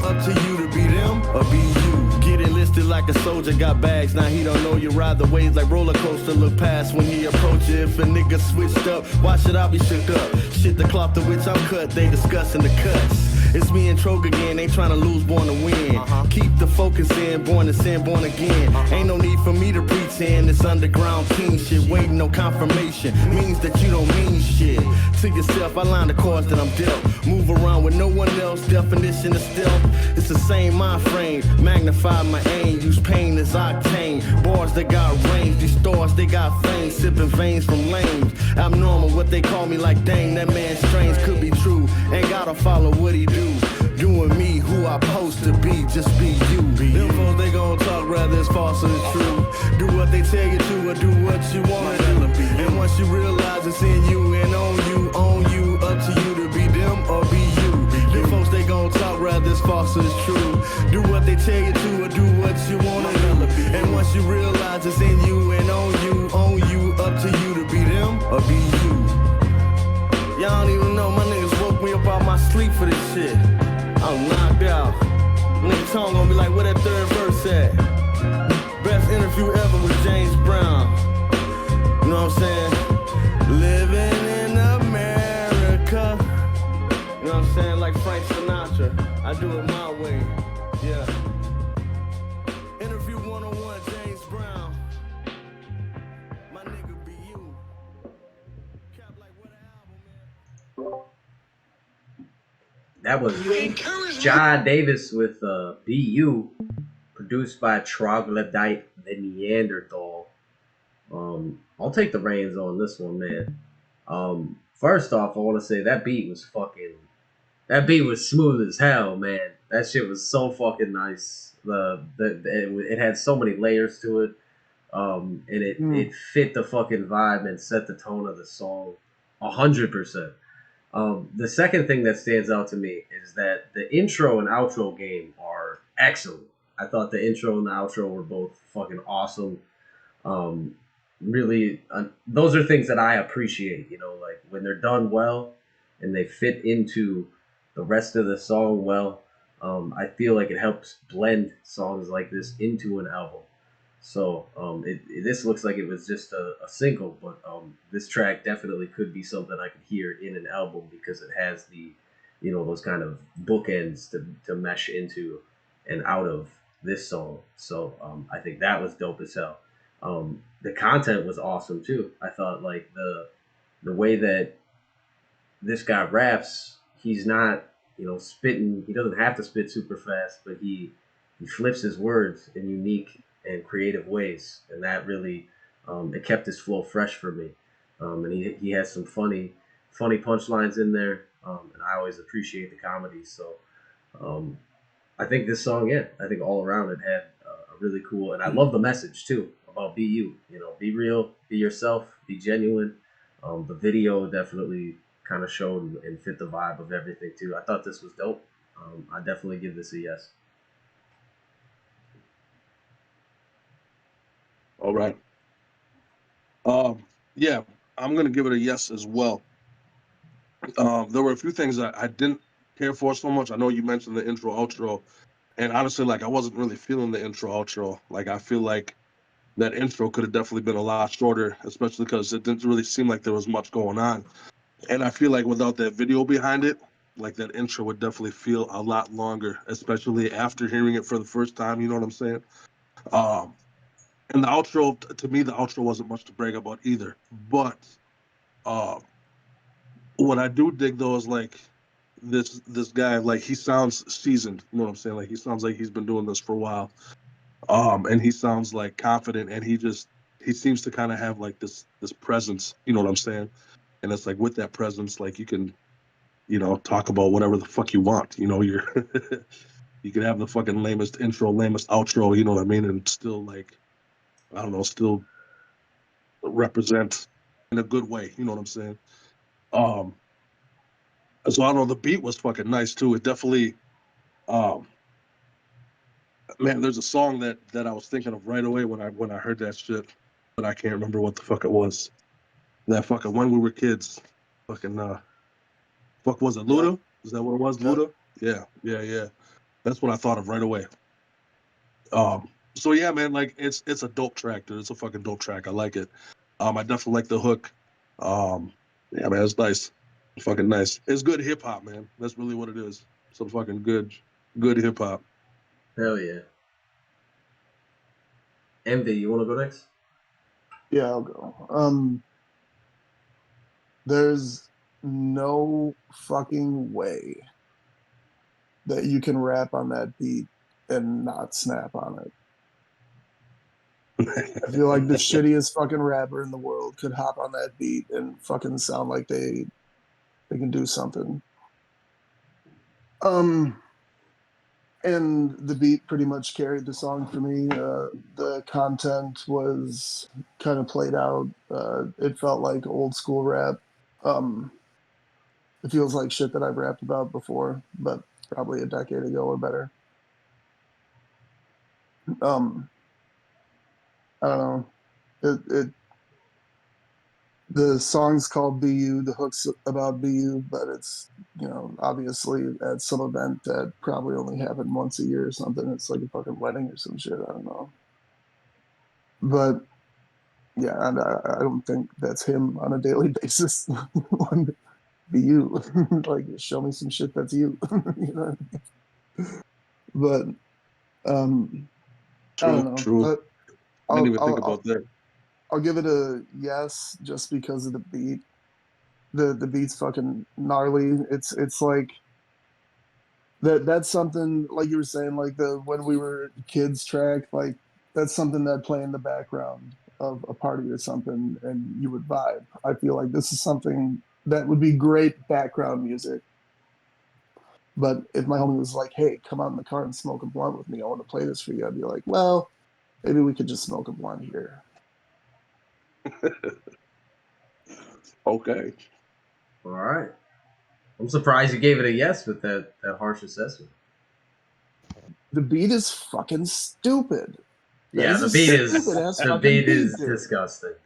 up to you to be them or be you. Get enlisted like a soldier, got bags, now he don't know you. Ride the waves like roller coaster, look past when he approach you. If a nigga switched up, why should I be shook up? Shit, the cloth to which I'm cut, they discussing the cuts. It's me and Trog again, ain't trying to lose, born to win. Keep the focus in, born to sin, born again. Ain't no need for me to preach 10, it's underground teen shit. Waiting no confirmation means that you don't mean shit. To yourself, I line the cards that I'm dealt. Move around with no one else, definition of stealth. It's the same mind frame, magnify my aim. Use pain as octane. Bars that got range, these stars they got fame. Sipping veins from lanes. Abnormal, what they call me like dang, that man strange could be true. Ain't gotta follow what he do. Doing me who I supposed to be, just be you. Them folks they gon' talk rather it's false or it's true. Do what they tell you to or do what you wanna do. And once you realize it's in you and on you, up to you to be them or be you. Them folks they gon' talk rather it's false or it's true. Do what they tell you to or do what you wanna do. And once you realize it's in you and on you, up to you to be them or be you. Y'all don't even know, my niggas woke me up out my sleep for this shit. I'm knocked out. Nigga tongue gonna be like, where that third verse at? Best interview ever with James Brown. You know what I'm saying? Living in America. You know what I'm saying? Like Frank Sinatra. I do it my way. Yeah. Interview 101, James Brown. My nigga be you. That was Jia Davis with BU, produced by Troglodyte the Neanderthal. I'll take the reins on this one, man. First off, I want to say that beat was smooth as hell, man. That shit was so fucking nice. It had so many layers to it, and it fit the fucking vibe and set the tone of the song 100%. The second thing that stands out to me is that the intro and outro game are excellent. I thought the intro and the outro were both fucking awesome. Really, those are things that I appreciate, you know, like when they're done well and they fit into the rest of the song well. I feel like it helps blend songs like this into an album. So this looks like it was just a single, but this track definitely could be something I could hear in an album because it has the, you know, those kind of bookends to mesh into and out of this song. So I think that was dope as hell. The content was awesome too. I thought like the way that this guy raps, he's not, you know, spitting. He doesn't have to spit super fast, but he flips his words in unique and creative ways, and that really it kept his flow fresh for me. And he has some funny punchlines in there, and I always appreciate the comedy. So I think this song, I think all around it had a really cool, and I love the message too about be you. You know, be real, be yourself, be genuine. The video definitely kind of showed and fit the vibe of everything too. I thought this was dope. I definitely give this a yes. All right. Yeah, I'm gonna give it a yes as well. There were a few things that I didn't care for so much. I know you mentioned the intro outro, and honestly, like I wasn't really feeling the intro outro. Like I feel like that intro could have definitely been a lot shorter, especially because it didn't really seem like there was much going on. And I feel like without that video behind it, like that intro would definitely feel a lot longer, especially after hearing it for the first time. You know what I'm saying? And the outro, to me, the outro wasn't much to brag about either. But what I do dig though is like this guy, like he sounds seasoned. You know what I'm saying? Like he sounds like he's been doing this for a while. And he sounds like confident, and he seems to kind of have like this presence. You know what I'm saying? And it's like with that presence, like you can, you know, talk about whatever the fuck you want. You know, you can have the fucking lamest intro, lamest outro. You know what I mean? And still like, I don't know, still represent in a good way. You know what I'm saying? So I don't know, the beat was fucking nice too. It definitely, man, there's a song that I was thinking of right away when I heard that shit, but I can't remember what the fuck it was. That fucking When We Were Kids, fucking fuck was it Luda? Is that what it was? Luda? Yeah. That's what I thought of right away. So yeah, man, like it's a dope track, dude. It's a fucking dope track. I like it. I definitely like the hook. Yeah, man, it's nice. Fucking nice. It's good hip hop, man. That's really what it is. Some fucking good hip hop. Hell yeah. Envy, you want to go next? Yeah, I'll go. There's no fucking way that you can rap on that beat and not snap on it. I feel like the shittiest fucking rapper in the world could hop on that beat and fucking sound like they can do something. And the beat pretty much carried the song for me. The content was kind of played out. It felt like old school rap. It feels like shit that I've rapped about before, but probably a decade ago or better. I don't know. The song's called BU, the hook's about BU, but it's, obviously at some event that probably only happened once a year or something. It's like a fucking wedding or some shit. I don't know. But yeah, and I don't think that's him on a daily basis. BU, like, show me some shit that's you. You know what I mean? But I don't know. True. But I didn't even think about that. I'll give it a yes just because of the beat. The beat's fucking gnarly. It's like that's something, like you were saying, like the when we were kids track, like that's something that play in the background of a party or something and you would vibe. I feel like this is something that would be great background music. But if my homie was like, hey, come out in the car and smoke a blunt with me, I want to play this for you, I'd be like, well, maybe we could just smoke a blunt here. Okay. All right. I'm surprised you gave it a yes with that harsh assessment. The beat is fucking stupid. Yeah, the beat is disgusting.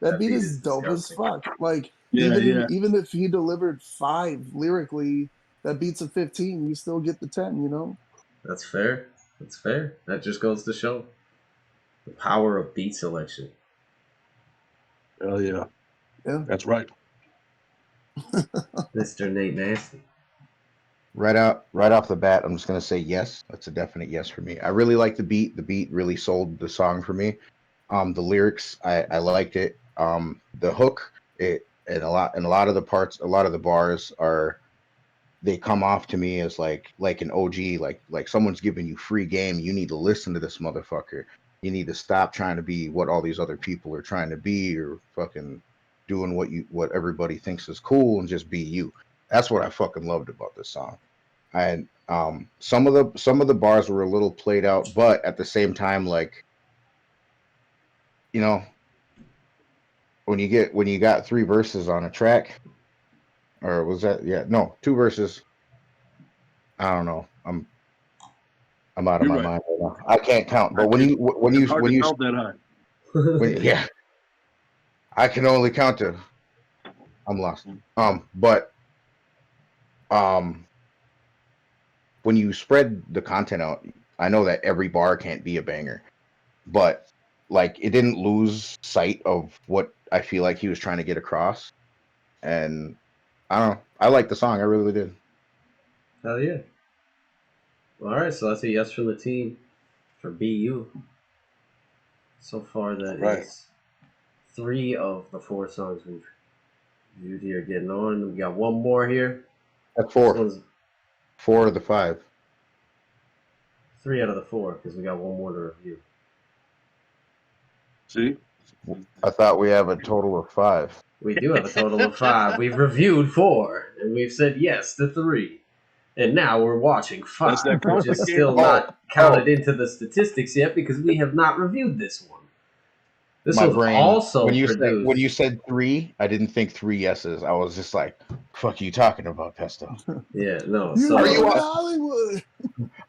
That beat is dope as fuck. Like, Yeah, even if he delivered 5 lyrically, that beats a 15. You still get the 10. You know. That's fair. That's fair. That just goes to show the power of beat selection. Hell yeah. Yeah. That's right. Mr. Nate Nasty. Right off the bat, I'm just gonna say yes. That's a definite yes for me. I really like the beat. The beat really sold the song for me. The lyrics, I liked it. The hook, and a lot of the parts, a lot of the bars they come off to me as like an OG, like someone's giving you free game. You need to listen to this motherfucker. You need to stop trying to be what all these other people are trying to be, or fucking doing what everybody thinks is cool, and just be you. That's what I fucking loved about this song. And some of the bars were a little played out, but at the same time, like, when you got 3 verses on a track, or was that 2 verses? I don't know. I'm out of You're my right. mind right now. I can't count. But when you count that high. yeah, I can only count to. I'm lost. But when you spread the content out, I know that every bar can't be a banger, but like it didn't lose sight of what I feel like he was trying to get across. And I don't know. I like the song. I really did. Hell yeah. All right, so that's a yes from the team for BU. So far, that is 3 of the 4 songs we've viewed here getting on. We got one more here. That's 4. 4 of the 5. 3 out of the 4, because we got one more to review. See? I thought we have a total of 5. We do have a total of 5. We've reviewed 4, and we've said yes to 3. And now we're watching 5, which is still not counted into the statistics yet because we have not reviewed this one. This My was brain, also when produced. you said 3, I didn't think 3 yeses. I was just like, "Fuck, are you talking about, Pesto?" Yeah, no. Are you out of Hollywood?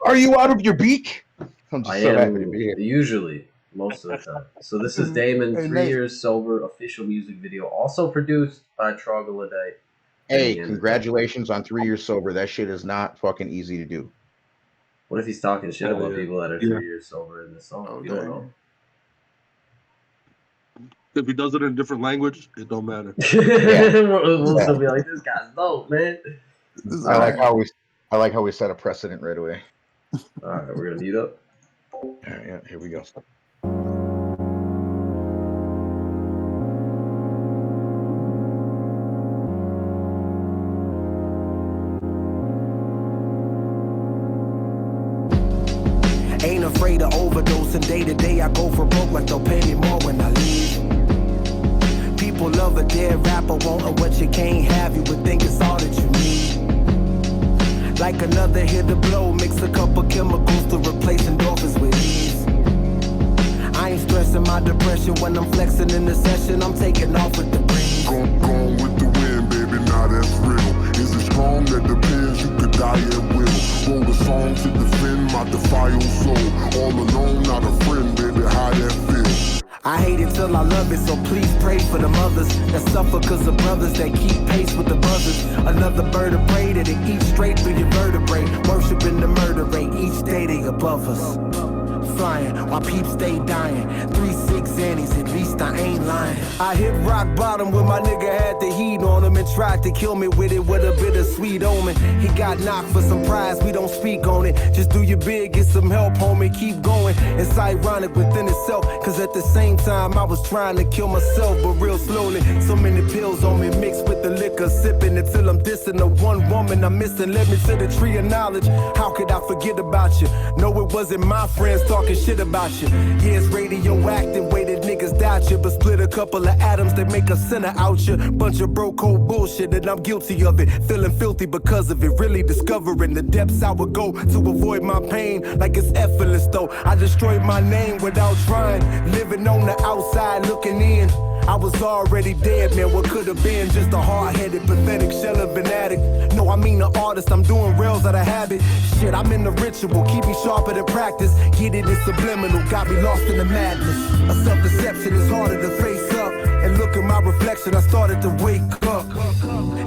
Are you out of your beak? I'm just so happy to am be here. usually most of the time. So this is Daemon, 3 years sober, official music video, also produced by Troglodyte. Hey, congratulations on 3 years sober. That shit is not fucking easy to do. What if he's talking shit about people that are 3 years sober in this song? You don't know. If he does it in a different language, it don't matter. We'll still be like, this guy's dope, man. I like how we set a precedent right away. All right, we're gonna mute up. All right, yeah, here we go. house and day to day I go for broke like they'll pay me more when I leave. People love a dead rapper, wanting what you can't have. You would think it's all that you need. Like another hit to blow, mix a couple chemicals to replace endorphins with ease. I ain't stressing my depression when I'm flexing in the session. I'm taking off with the breeze. Gone with the wind, baby, now that's real. Is it strong? That depends, you could die at will. Wrote a song to defend my defiled soul. All alone, not a friend, baby, how that feel? I hate it till I love it, so please pray for the mothers that suffer cause of brothers that keep pace with the buzzers. Another bird of prey that it eats straight through your vertebrae. Worshipping the murder rate, each day they above us. Flying while peeps stay dying. 3-6 Annies, at least I ain't lying. I hit rock bottom when my nigga had the heat on him and tried to kill me with it with a bittersweet omen. He got knocked for some prize, we don't speak on it. Just do your big, get some help, homie, keep going. It's ironic within itself, cause at the same time I was trying to kill myself, but real slowly. So many pills on me mixed with the liquor, sipping until I'm dissing the one woman I'm missing. Led me to the tree of knowledge. How could I forget about you? No, it wasn't my friends talking shit about you. Yeah, it's radioactive, way that niggas doubt you, but split a couple of atoms that make a sinner out you. Bunch of broke cold bullshit and I'm guilty of it. Feeling filthy because of it, really discovering the depths I would go to avoid my pain. Like it's effortless though, I destroyed my name without trying. Living on the outside looking in. I was already dead, man, what could have been just a hard-headed, pathetic shell of an addict. No, I mean an artist, I'm doing rails out of habit. Shit, I'm in the ritual, keep me sharper than practice. Get it, it's subliminal, got me lost in the madness. A self-deception is harder to face up. And look at my reflection, I started to wake up.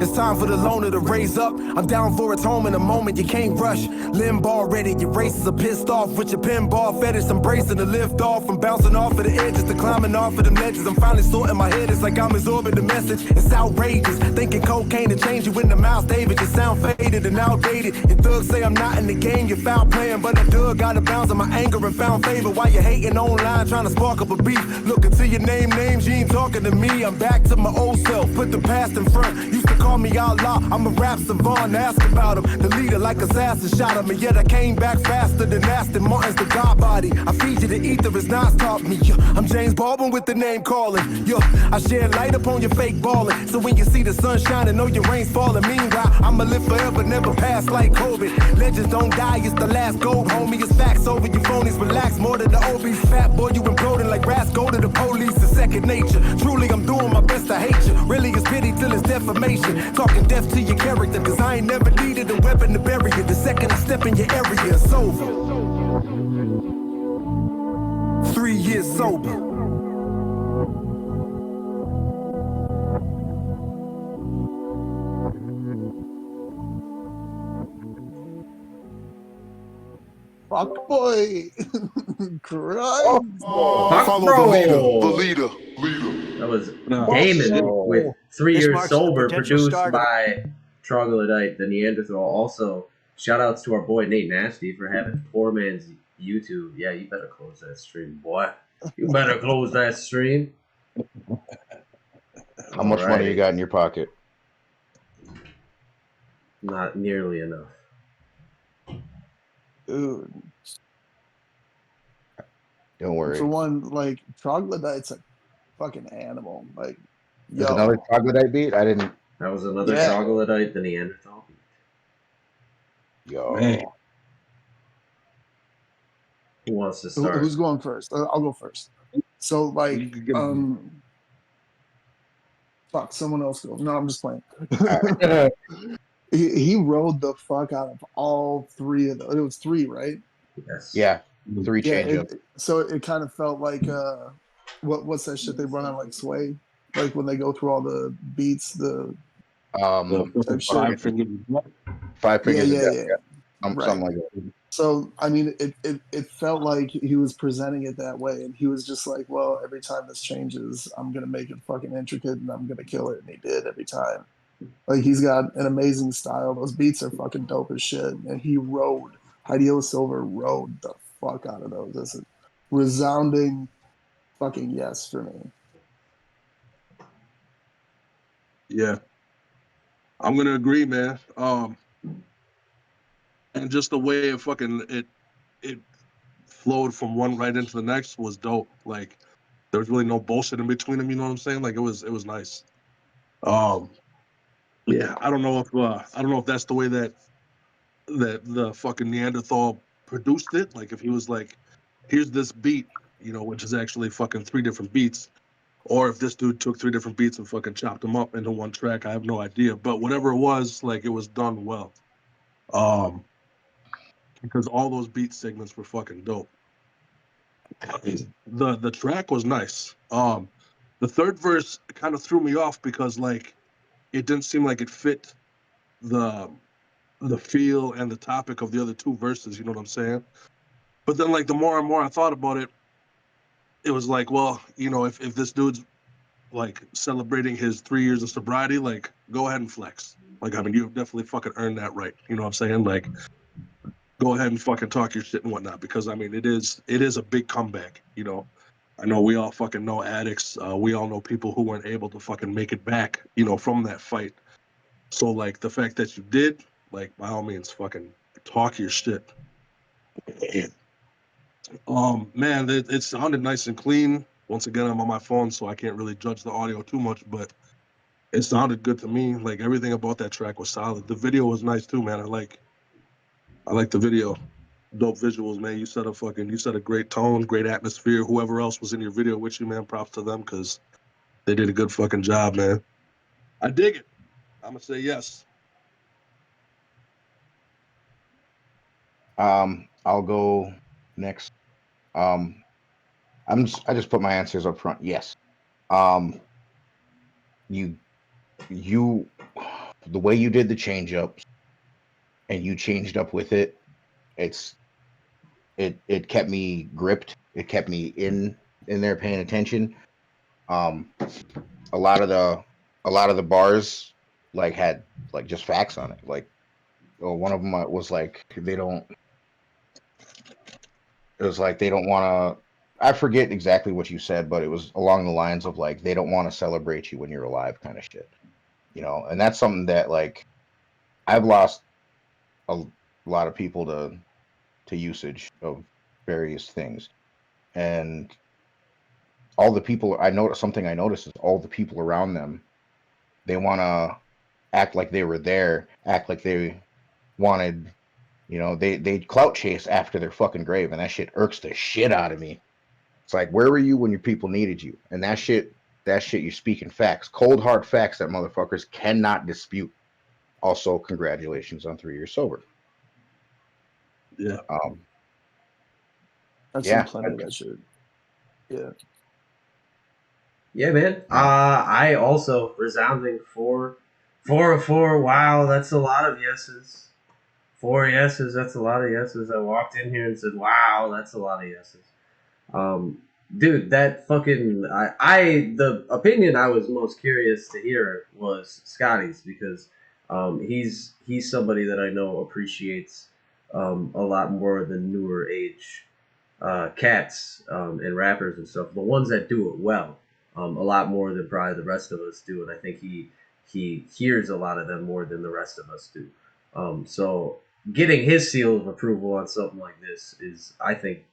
It's time for the loner to raise up. I'm down for its home in a moment, you can't rush. Limb already, your races are pissed off with your pinball fetish. Embracing the lift off, from bouncing off of the edges to climbing off of them ledges. I'm finally sorting my head, it's like I'm absorbing the message. It's outrageous, thinking cocaine to change you into Miles Davis. You sound faded and outdated. Your thugs say I'm not in the game, you're foul playing. But I dug out of bounds of my anger and found favor. While you're hating online, trying to spark up a beef. Look into your names, you ain't talking to me. I'm back to my old self, put the past in front. Used to call me outlaw, I'm a rap savant. Ask about him, the leader like assassin shot him. And yet I came back faster than Aston Martin's the God body. I feed you the ether as Nas taught me. I'm James Baldwin with the name calling. I shed light upon your fake ballin'. So when you see the sun shining, know your rain's falling. Meanwhile, I'ma live forever, never pass like COVID. Legends don't die, it's the last gold, homie. It's facts over you phonies, relax more than the obese. Fat boy, you imploding like rats, go to the police. It's second nature. Truly, I'm doing my best to hate you. Really, it's pity till it's defamation. Talking death to your character, cause I ain't never needed a weapon to bury you. The second I step in your area, it's over. 3 years sober. Fuck boy. Christ. Fuck bro. The leader. That was Daemon with 3 This Years marks the Sober, potential produced start of- by Troglodyte, the Neanderthal. Also, shout outs to our boy Nate Nasty for having poor man's YouTube. Yeah, you better close that stream, boy. You better close that stream. How much money you got in your pocket? Not nearly enough. Dude. Don't worry. For one, like, Troglodyte's a fucking animal. Like, There's another Troglodyte beat? I didn't. That was another Yeah. Troglodyte, the Neanderthal. Yo. Man. Who wants to start? Who's going first? I'll go first. So, like, fuck, someone else go. No, I'm just playing. He rode the fuck out of all three of those. It was three, right? Yes. Yeah. 3 change up. So it kind of felt like what's that shit they run on like Sway? Like when they go through all the beats, the Five fingers. Five fingers. Yeah. Something like that. So I mean, it felt like he was presenting it that way, and he was just like, well, every time this changes, I'm gonna make it fucking intricate, and I'm gonna kill it, and he did every time. Like he's got an amazing style. Those beats are fucking dope as shit, and he rode. Hideo Silver rode the fuck out of those. That's a resounding fucking yes for me. Yeah, I'm gonna agree, man. And just the way it flowed from one right into the next was dope. Like there was really no bullshit in between them. You know what I'm saying? Like it was nice. Yeah, I don't know if that's the way that the fucking Neanderthal produced it. Like if he was like, here's this beat, you know, which is actually fucking 3 different beats, or if this dude took 3 different beats and fucking chopped them up into one track. I have no idea. But whatever it was, like it was done well. Because all those beat segments were fucking dope. The track was nice. The third verse kind of threw me off because like it didn't seem like it fit the feel and the topic of the other 2 verses, you know what I'm saying? But then like the more and more I thought about it, it was like, well, you know, if this dude's like celebrating his 3 years of sobriety, like go ahead and flex. Like, I mean, you've definitely fucking earned that right. You know what I'm saying? Like, go ahead and fucking talk your shit and whatnot, because I mean, it is a big comeback, you know. I know we all fucking know addicts. We all know people who weren't able to fucking make it back, you know, from that fight. So like the fact that you did, like by all means, fucking talk your shit. Man, it sounded nice and clean. Once again, I'm on my phone, so I can't really judge the audio too much, but it sounded good to me. Like everything about that track was solid. The video was nice too, man. I like the video. Dope visuals, man. You set a great tone, great atmosphere. Whoever else was in your video with you, man, props to them because they did a good fucking job, man. I dig it. I'm gonna say yes. I'll go next. I just put my answers up front. Yes. You the way you did the change ups and you changed up with it, it kept me gripped. It kept me in there paying attention. A lot of the bars like had like just facts on it. Like, one of them was like it was like they don't want to. I forget exactly what you said, but it was along the lines of like they don't want to celebrate you when you're alive, kind of shit. You know, and that's something that like I've lost a lot of people to usage of various things, and all the people I notice something I notice is all the people around them, they want to act like they were there, act like they wanted, you know, they clout chase after their fucking grave, and that shit irks the shit out of me. It's like, where were you when your people needed you? And that shit you're speaking facts, cold hard facts that motherfuckers cannot dispute. Also, congratulations on 3 years sober. Yeah. I've Yeah. seen plenty of that shit. Yeah. Yeah, man. I also resounding 4 of 4. Wow, that's a lot of yeses. 4 yeses, that's a lot of yeses. I walked in here and said, wow, that's a lot of yeses. Dude, that fucking the opinion I was most curious to hear was Scotty's, because he's somebody that I know appreciates a lot more than newer age cats and rappers and stuff. The ones that do it well, a lot more than probably the rest of us do, and I think he hears a lot of them more than the rest of us do. So getting his seal of approval on something like this is, I think,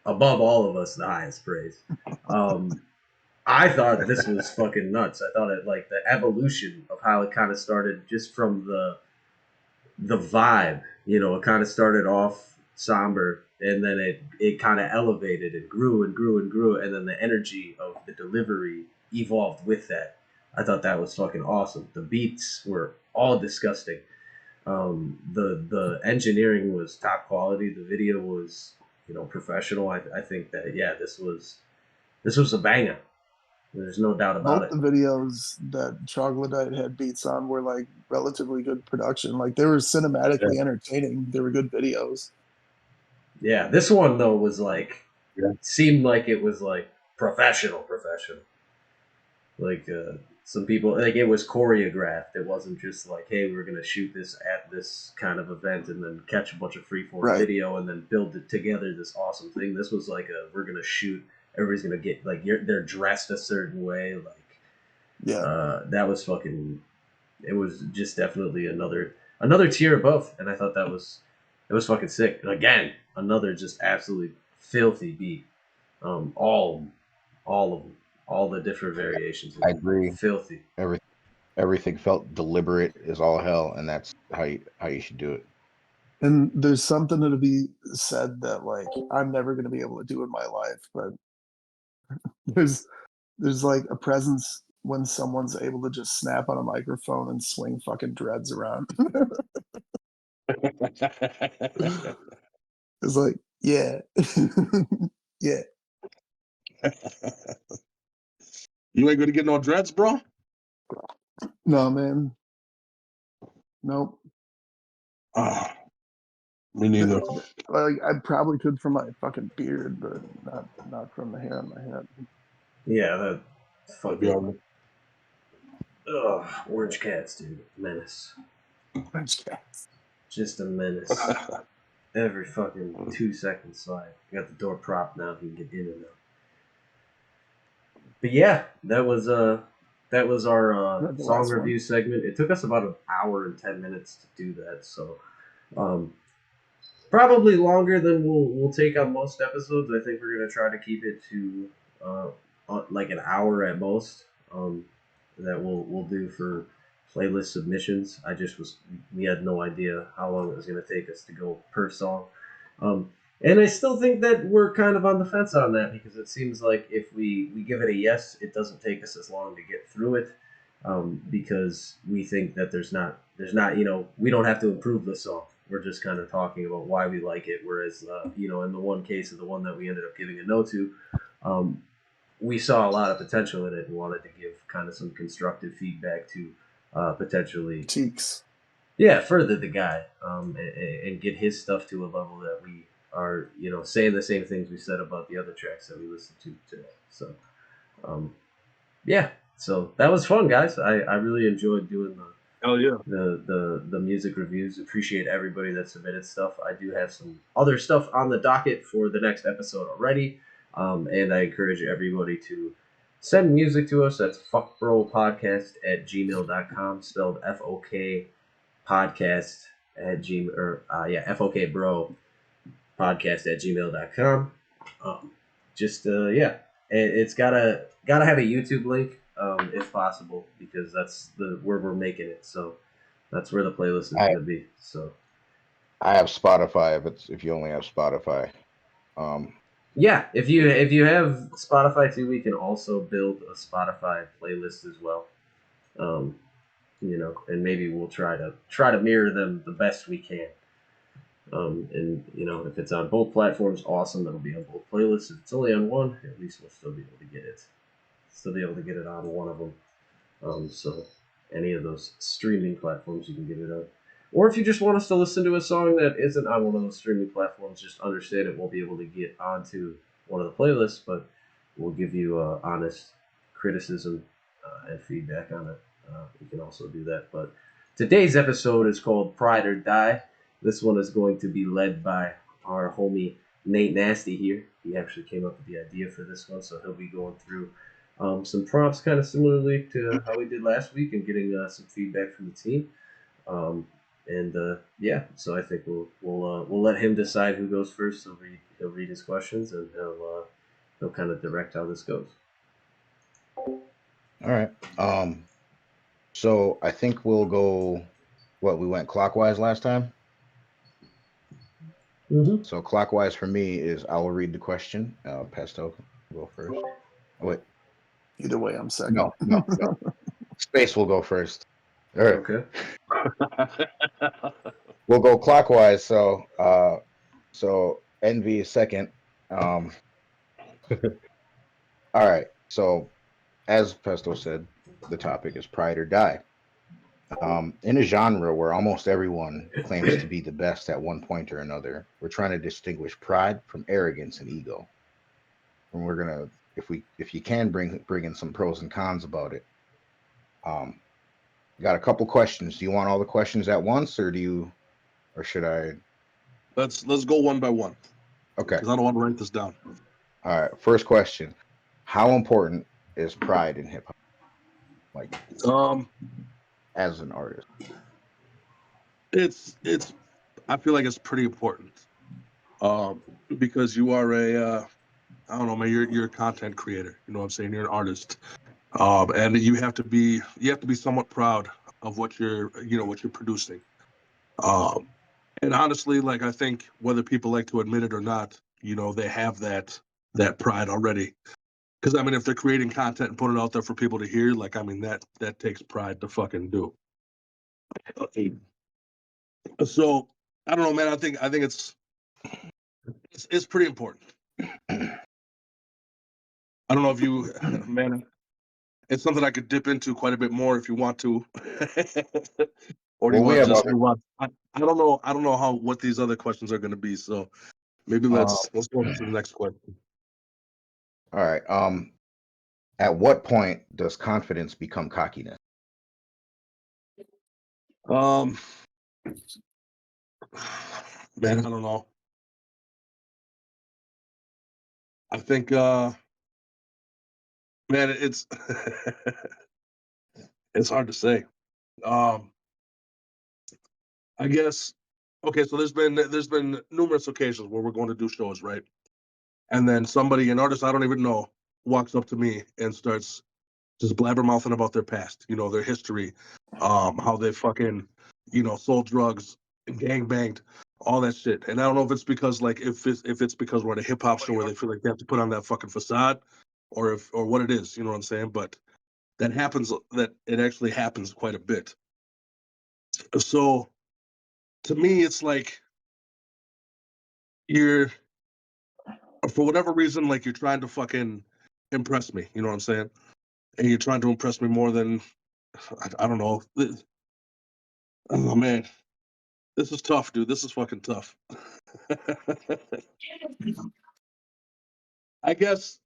above all of us, the highest praise. I thought this was fucking nuts. I thought it, like, the evolution of how it kind of started just from the vibe, you know, it kind of started off somber, and then it kind of elevated and grew and grew and grew, and then the energy of the delivery evolved with that. I thought that was fucking awesome. The beats were all disgusting. The engineering was top quality. The video was, you know, professional. I think that, yeah, this was a banger. There's no doubt about Both it. the videos that Troglodyte had beats on were like relatively good production. Like they were cinematically entertaining. They were good videos. Yeah, this one though was like, seemed like it was like professional. Like some people, like, it was choreographed. It wasn't just like, hey, we're gonna shoot this at this kind of event and then catch a bunch of freeform video and then build it together this awesome thing. This was like we're gonna shoot. Everybody's gonna get like they're dressed a certain way. Like, that was fucking. It was just definitely another tier above, and I thought it was fucking sick. And again, another just absolutely filthy beat. All of them, all the different variations. I agree. Filthy. Everything felt deliberate as all hell, and that's how you should do it. And there's something to be said that like I'm never going to be able to do in my life, but there's like a presence when someone's able to just snap on a microphone and swing fucking dreads around. It's like, yeah. Yeah. You ain't gonna get no dreads, bro? No, man. Nope. Me neither. Like I probably could from my fucking beard, but not from the hair on my head. Yeah, that fucking orange cats, dude. Menace. Orange cats. Just a menace. Every fucking 2 seconds slide. Got the door propped now, you can get in and out. But yeah, that was our song review segment. It took us about an hour and 10 minutes to do that, so probably longer than we'll take on most episodes. I think we're gonna try to keep it to like an hour at most. That we'll do for playlist submissions. We had no idea how long it was gonna take us to go per song. And I still think that we're kind of on the fence on that because it seems like if we give it a yes, it doesn't take us as long to get through it because we think that there's not we don't have to improve the song. We're just kind of talking about why we like it. Whereas in the one case of the one that we ended up giving a no to, we saw a lot of potential in it and wanted to give kind of some constructive feedback to potentially cheeks. Yeah, further the guy and get his stuff to a level that we are, saying the same things we said about the other tracks that we listened to today. So, yeah, so that was fun, guys. I really enjoyed doing the music reviews. Appreciate everybody that submitted stuff. I do have some other stuff on the docket for the next episode already, and I encourage everybody to send music to us. That's fuckbropodcast@gmail.com, spelled FOK podcast at Gmail, or FOK bro podcast@gmail.com. It's gotta have a YouTube link if possible because that's where we're making it. So that's where the playlist is gonna be. So I have Spotify if you only have Spotify. Yeah, if you have Spotify too, we can also build a Spotify playlist as well. And maybe we'll try to mirror them the best we can. If it's on both platforms, awesome. It'll be on both playlists. If it's only on one, at least we'll still be able to get it. Still be able to get it on one of them. So any of those streaming platforms, you can get it on. Or if you just want us to listen to a song that isn't on one of those streaming platforms, just understand it won't be able to get onto one of the playlists, but we'll give you honest criticism and feedback on it. You can also do that. But today's episode is called Pride or Die. This one is going to be led by our homie Nate Nasty here. He actually came up with the idea for this one, so he'll be going through some prompts kind of similarly to how we did last week and getting some feedback from the team. So I think we'll let him decide who goes first. He'll read his questions and he'll kind of direct how this goes. All right. So I think we'll go. We went clockwise last time. Mm-hmm. So clockwise for me is I will read the question. Pesto will go first. Oh, wait. Either way, I'm second. No. Space will go first. All right. Okay. We'll go clockwise. So Envy is second. All right. So as Pesto said, the topic is Pride or Die. In a genre where almost everyone claims to be the best at one point or another, we're trying to distinguish pride from arrogance and ego. And we're gonna, if you can, bring in some pros and cons about it. Got a couple questions. Do you want all the questions at once, or should I? Let's go one by one. Okay. Because I don't want to write this down. All right. First question: how important is pride in hip hop? Like, as an artist, it's. I feel like it's pretty important. because you are a I don't know, man. You're a content creator. You know what I'm saying? You're an artist, and you have to be somewhat proud of what you're producing. And honestly, like I think whether people like to admit it or not, they have that pride already. Because I mean, if they're creating content and putting it out there for people to hear, like I mean that takes pride to fucking do. So I don't know, man. I think it's pretty important. I don't know if you, man. It's something I could dip into quite a bit more if you want to, or do you Well, we want to have just other. move on? I don't know. I don't know what these other questions are going to be. So maybe let's go on to the next question. All right. At what point does confidence become cockiness? Man, I don't know. I think, man, it's it's hard to say. I guess. Okay, so there's been numerous occasions where we're going to do shows, right? And then somebody, an artist I don't even know, walks up to me and starts just blabbermouthing about their past, their history, how they fucking, sold drugs, gang banged, all that shit. And I don't know if it's because like if it's because we're at a hip hop show where they feel like they have to put on that fucking facade, or what it is, you know what I'm saying? But that happens. That it actually happens quite a bit. So to me, it's like you're, for whatever reason, like you're trying to fucking impress me. You know what I'm saying? And you're trying to impress me more than I don't know. Oh man, this is tough, dude. This is fucking tough. I guess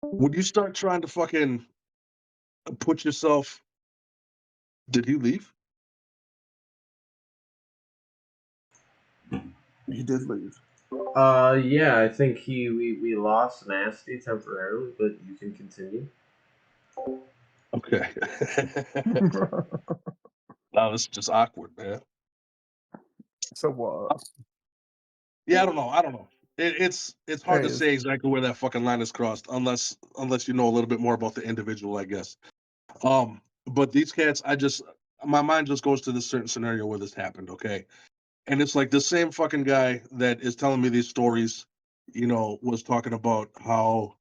would you start trying to fucking put yourself? Did he leave? He did leave. Yeah, I think we lost Nasty temporarily, but you can continue. Okay. Now this is just awkward, man. So what? Yeah, I don't know. It's hard to say exactly where that fucking line is crossed, unless you know a little bit more about the individual, I guess. But these cats, my mind just goes to this certain scenario where this happened, okay? And it's like the same fucking guy that is telling me these stories, was talking about how,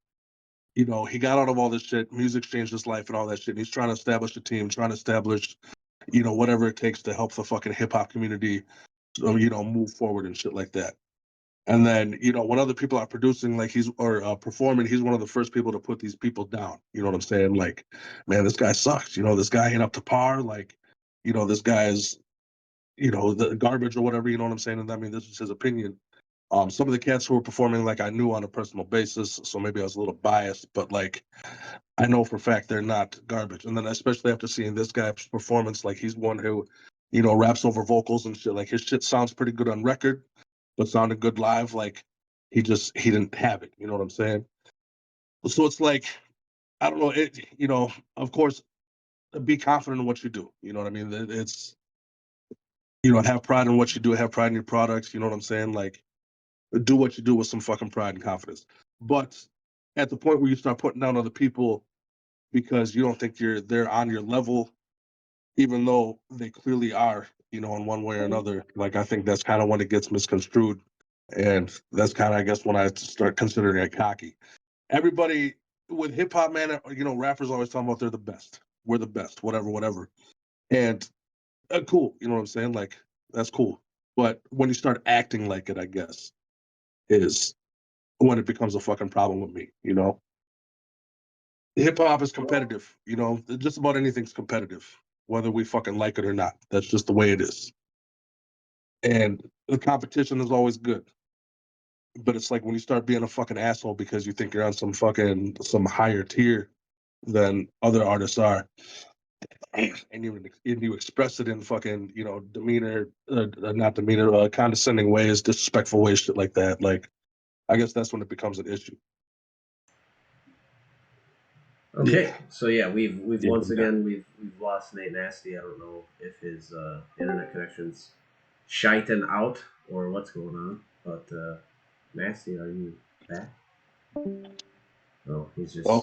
he got out of all this shit, music's changed his life and all that shit. And he's trying to establish a team, trying to establish, whatever it takes to help the fucking hip hop community, move forward and shit like that. And then, when other people are producing, like performing, he's one of the first people to put these people down. You know what I'm saying? Like, man, this guy sucks. This guy ain't up to par. Like, this guy is, the garbage or whatever. You know what I'm saying? And I mean, this is his opinion. Some of the cats who were performing, like, I knew on a personal basis, so maybe I was a little biased, but like, I know for a fact they're not garbage. And then, especially after seeing this guy's performance, like, he's one who, raps over vocals and shit. Like, his shit sounds pretty good on record, but sounded good live. Like, he didn't have it. You know what I'm saying? So it's like, I don't know. Of course, be confident in what you do. You know what I mean? It's, have pride in what you do, have pride in your products. You know what I'm saying? Like, do what you do with some fucking pride and confidence. But at the point where you start putting down other people because you don't think they're on your level, even though they clearly are, in one way or another, like, I think that's kind of when it gets misconstrued. And that's kind of, I guess, when I start considering it cocky. Everybody with hip hop, man, rappers always talking about they're the best. We're the best, whatever. And cool, you know what I'm saying? Like, that's cool. But when you start acting like it, I guess, is when it becomes a fucking problem with me, Hip hop is competitive, just about anything's competitive, whether we fucking like it or not. That's just the way it is. And the competition is always good. But it's like when you start being a fucking asshole because you think you're on some higher tier than other artists are, and you express it in fucking, demeanor, not demeanor, condescending ways, disrespectful ways, shit like that. Like, I guess that's when it becomes an issue. Okay, so yeah, we've once again we've lost Nate Nasty. I don't know if his internet connection's shiting out or what's going on. But Nasty, are you back? Oh,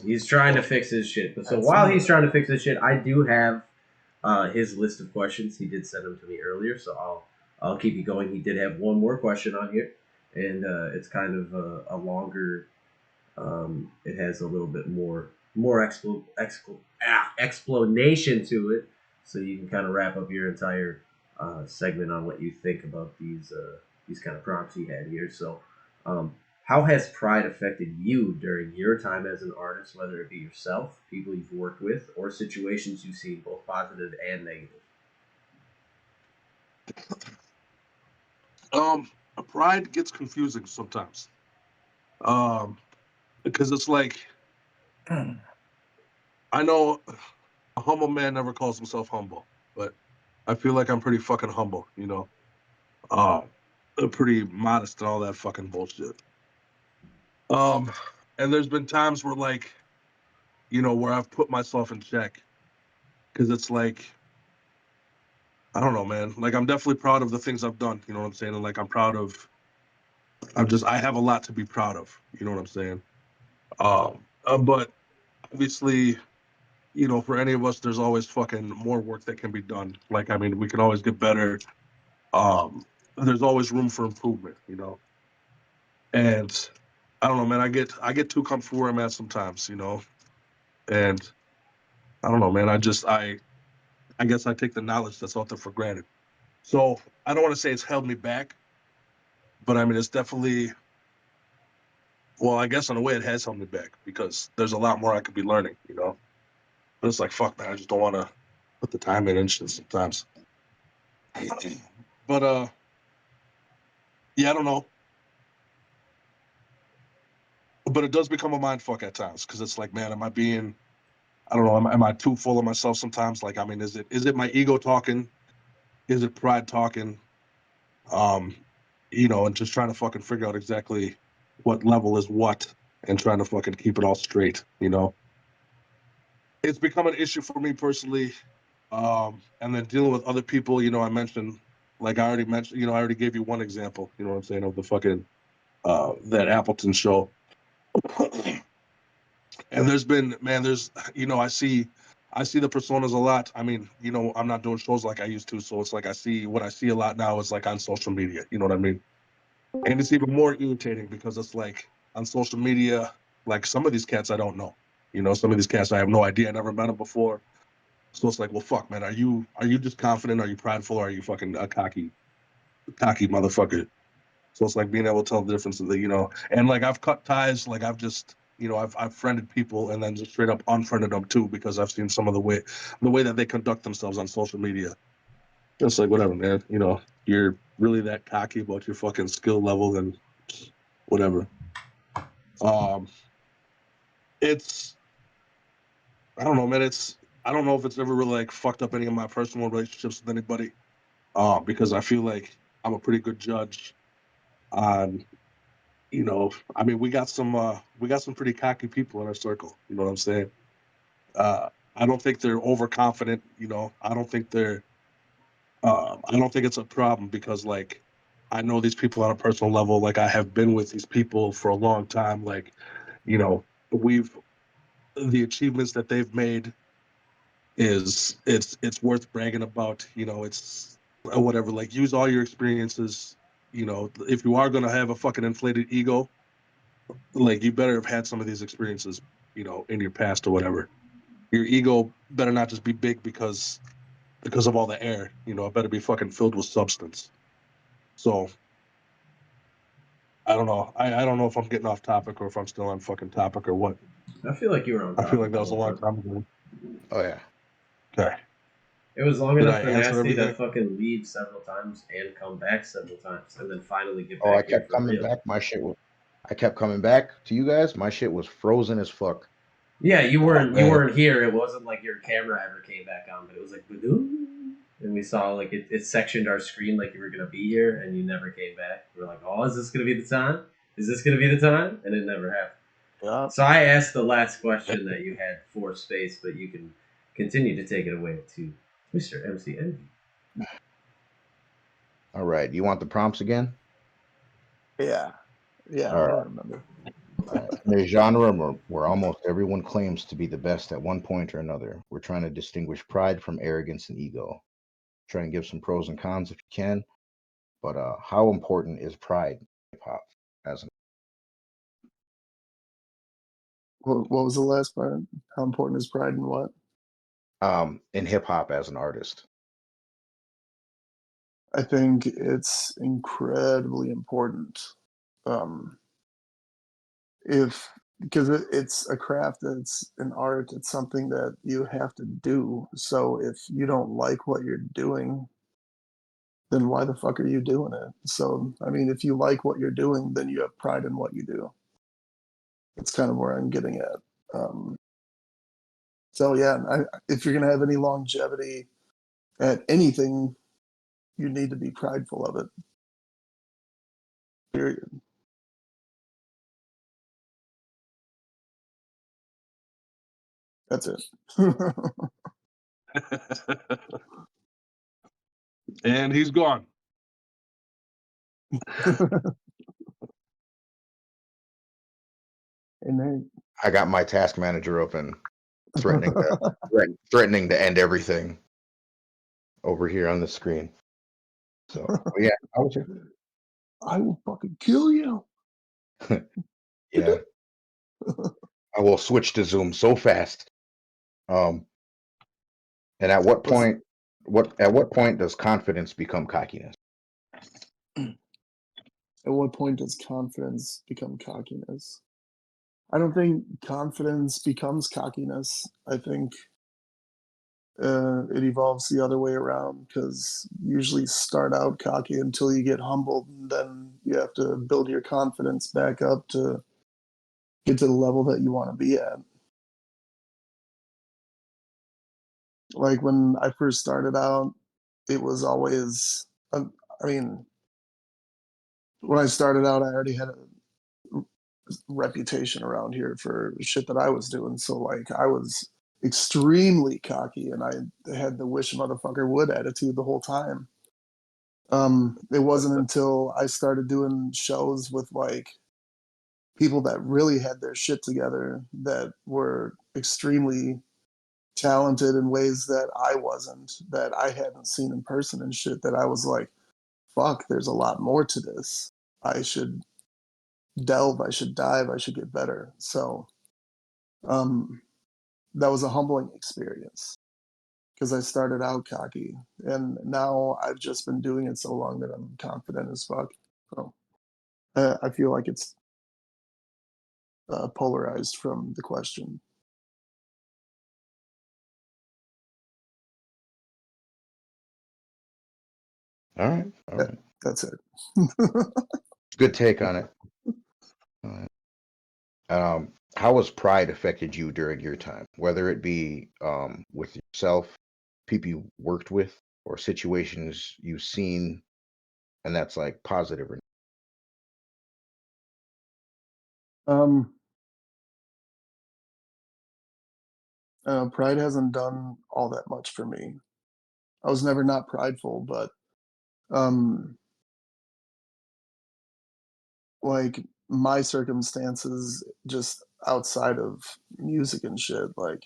he's trying to fix his shit. But so while he's trying to fix his shit, I do have his list of questions. He did send them to me earlier, so I'll keep you going. He did have one more question on here, and it's kind of a longer. It has a little bit more explanation to it, so you can kind of wrap up your entire segment on what you think about these kind of prompts he had here. So, how has pride affected you during your time as an artist, whether it be yourself, people you've worked with, or situations you've seen, both positive and negative? Pride gets confusing sometimes. Because it's like, I know a humble man never calls himself humble, but I feel like I'm pretty fucking humble, you know. Pretty modest and all that fucking bullshit. And there's been times where, like, you know, where I've put myself in check, because it's like, I don't know, man. Like, I'm definitely proud of the things I've done. You know what I'm saying? And like, I have a lot to be proud of. You know what I'm saying? But obviously, you know, for any of us, there's always fucking more work that can be done. Like, I mean, we can always get better. There's always room for improvement, you know. And I don't know, man. I get too comfortable where I'm at sometimes, you know. And I don't know, man. I guess I take the knowledge that's out there for granted. So I don't want to say it's held me back, but I mean, it's definitely, well, I guess in a way it has held me back, because there's a lot more I could be learning, you know. But it's like, fuck, man. I just don't want to put the time in and shit sometimes. But yeah, I don't know. But it does become a mind fuck at times, because it's like, man, I don't know, am I too full of myself sometimes? Like, I mean, is it my ego talking? Is it pride talking? You know, and just trying to fucking figure out exactly what level is what, and trying to fucking keep it all straight, you know. It's become an issue for me personally. And then dealing with other people, you know, I already mentioned, you know, I already gave you one example, you know what I'm saying, of the fucking that Appleton show. And you know, I see the personas a lot. I mean, you know, I'm not doing shows like I used to, so it's like what I see a lot now is like on social media, you know what I mean? And it's even more irritating, because it's like on social media, like, some of these cats I don't know, you know, some of these cats I have no idea, I never met them before. So it's like, well, fuck, man, are you just confident? Are you prideful? Or are you fucking a cocky motherfucker? So it's like being able to tell the difference of you know, and like, I've cut ties, like, I've just, you know, I've friended people and then just straight up unfriended them too, because I've seen some of the way that they conduct themselves on social media. It's like, whatever, man, you know, you're really that cocky about your fucking skill level, then whatever. It's, I don't know, man, I don't know if it's ever really like fucked up any of my personal relationships with anybody, because I feel like I'm a pretty good judge on, you know, I mean, we got some pretty cocky people in our circle. You know what I'm saying? I don't think they're overconfident. You know, I don't think it's a problem, because like, I know these people on a personal level. Like, I have been with these people for a long time. Like, you know, the achievements that they've made it's worth bragging about. You know, it's whatever. Like, use all your experiences. You know, if you are gonna have a fucking inflated ego, like, you better have had some of these experiences, you know, in your past or whatever. Your ego better not just be big because of all the air, you know, it better be fucking filled with substance. So I don't know. I don't know if I'm getting off topic, or if I'm still on fucking topic, or what. I feel like you were on I feel like topic that the was a whole long time. time ago. Oh yeah. Okay. It was long Did enough I for answer Nasty to everything? fucking leave several times and come back several times, and then finally get Oh, I back here kept for coming real. back. I kept coming back to you guys. My shit was frozen as fuck. Yeah, you Oh, weren't here. It wasn't like your camera ever came back on, but it was like, "Badoo," and we saw like it sectioned our screen like you were gonna be here, and you never came back. We're like, oh, is this gonna be the time? Is this gonna be the time? And it never happened. Yeah. So I asked the last question that you had for space, but you can continue to take it away to Mr. MC Envy. All right. You want the prompts again? Yeah, All I right. remember. In a genre where almost everyone claims to be the best at one point or another, we're trying to distinguish pride from arrogance and ego. Try and give some pros and cons if you can. But how important is pride in hip hop as an What was the last part? How important is pride in what? in hip hop as an artist? I think it's incredibly important. Um, if because it's a craft, it's an art, it's something that you have to do. So if you don't like what you're doing, then why the fuck are you doing it? So I mean, if you like what you're doing, then you have pride in what you do. That's kind of where I'm getting at. Um, so yeah, if you're gonna have any longevity at anything, you need to be prideful of it. Period. That's it. And he's gone. And then I got my task manager open, threatening to end everything over here on the screen. So yeah, I was here. I will fucking kill you. Yeah, I will switch to Zoom so fast. And at what point? At what point does confidence become cockiness? At what point does confidence become cockiness? I don't think confidence becomes cockiness. I think it evolves the other way around because usually start out cocky until you get humbled, and then you have to build your confidence back up to get to the level that you want to be at. Like when I first started out, it was always, I mean, when I started out, I already had a reputation around here for shit that I was doing. So like I was extremely cocky and I had the wish motherfucker would attitude the whole time. It wasn't until I started doing shows with like people that really had their shit together that were extremely talented in ways that I wasn't, that I hadn't seen in person and shit, that I was like, fuck, there's a lot more to this. I should delve, I should dive, I should get better. So um, that was a humbling experience because I started out cocky and now I've just been doing it so long that I'm confident as fuck. So I feel like it's polarized from the question. All right, all right. That's it. Good take on it. How has pride affected you during your time, whether it be with yourself, people you worked with, or situations you've seen, and that's like positive or um, Pride hasn't done all that much for me. I was never not prideful, but um, like my circumstances just outside of music and shit, like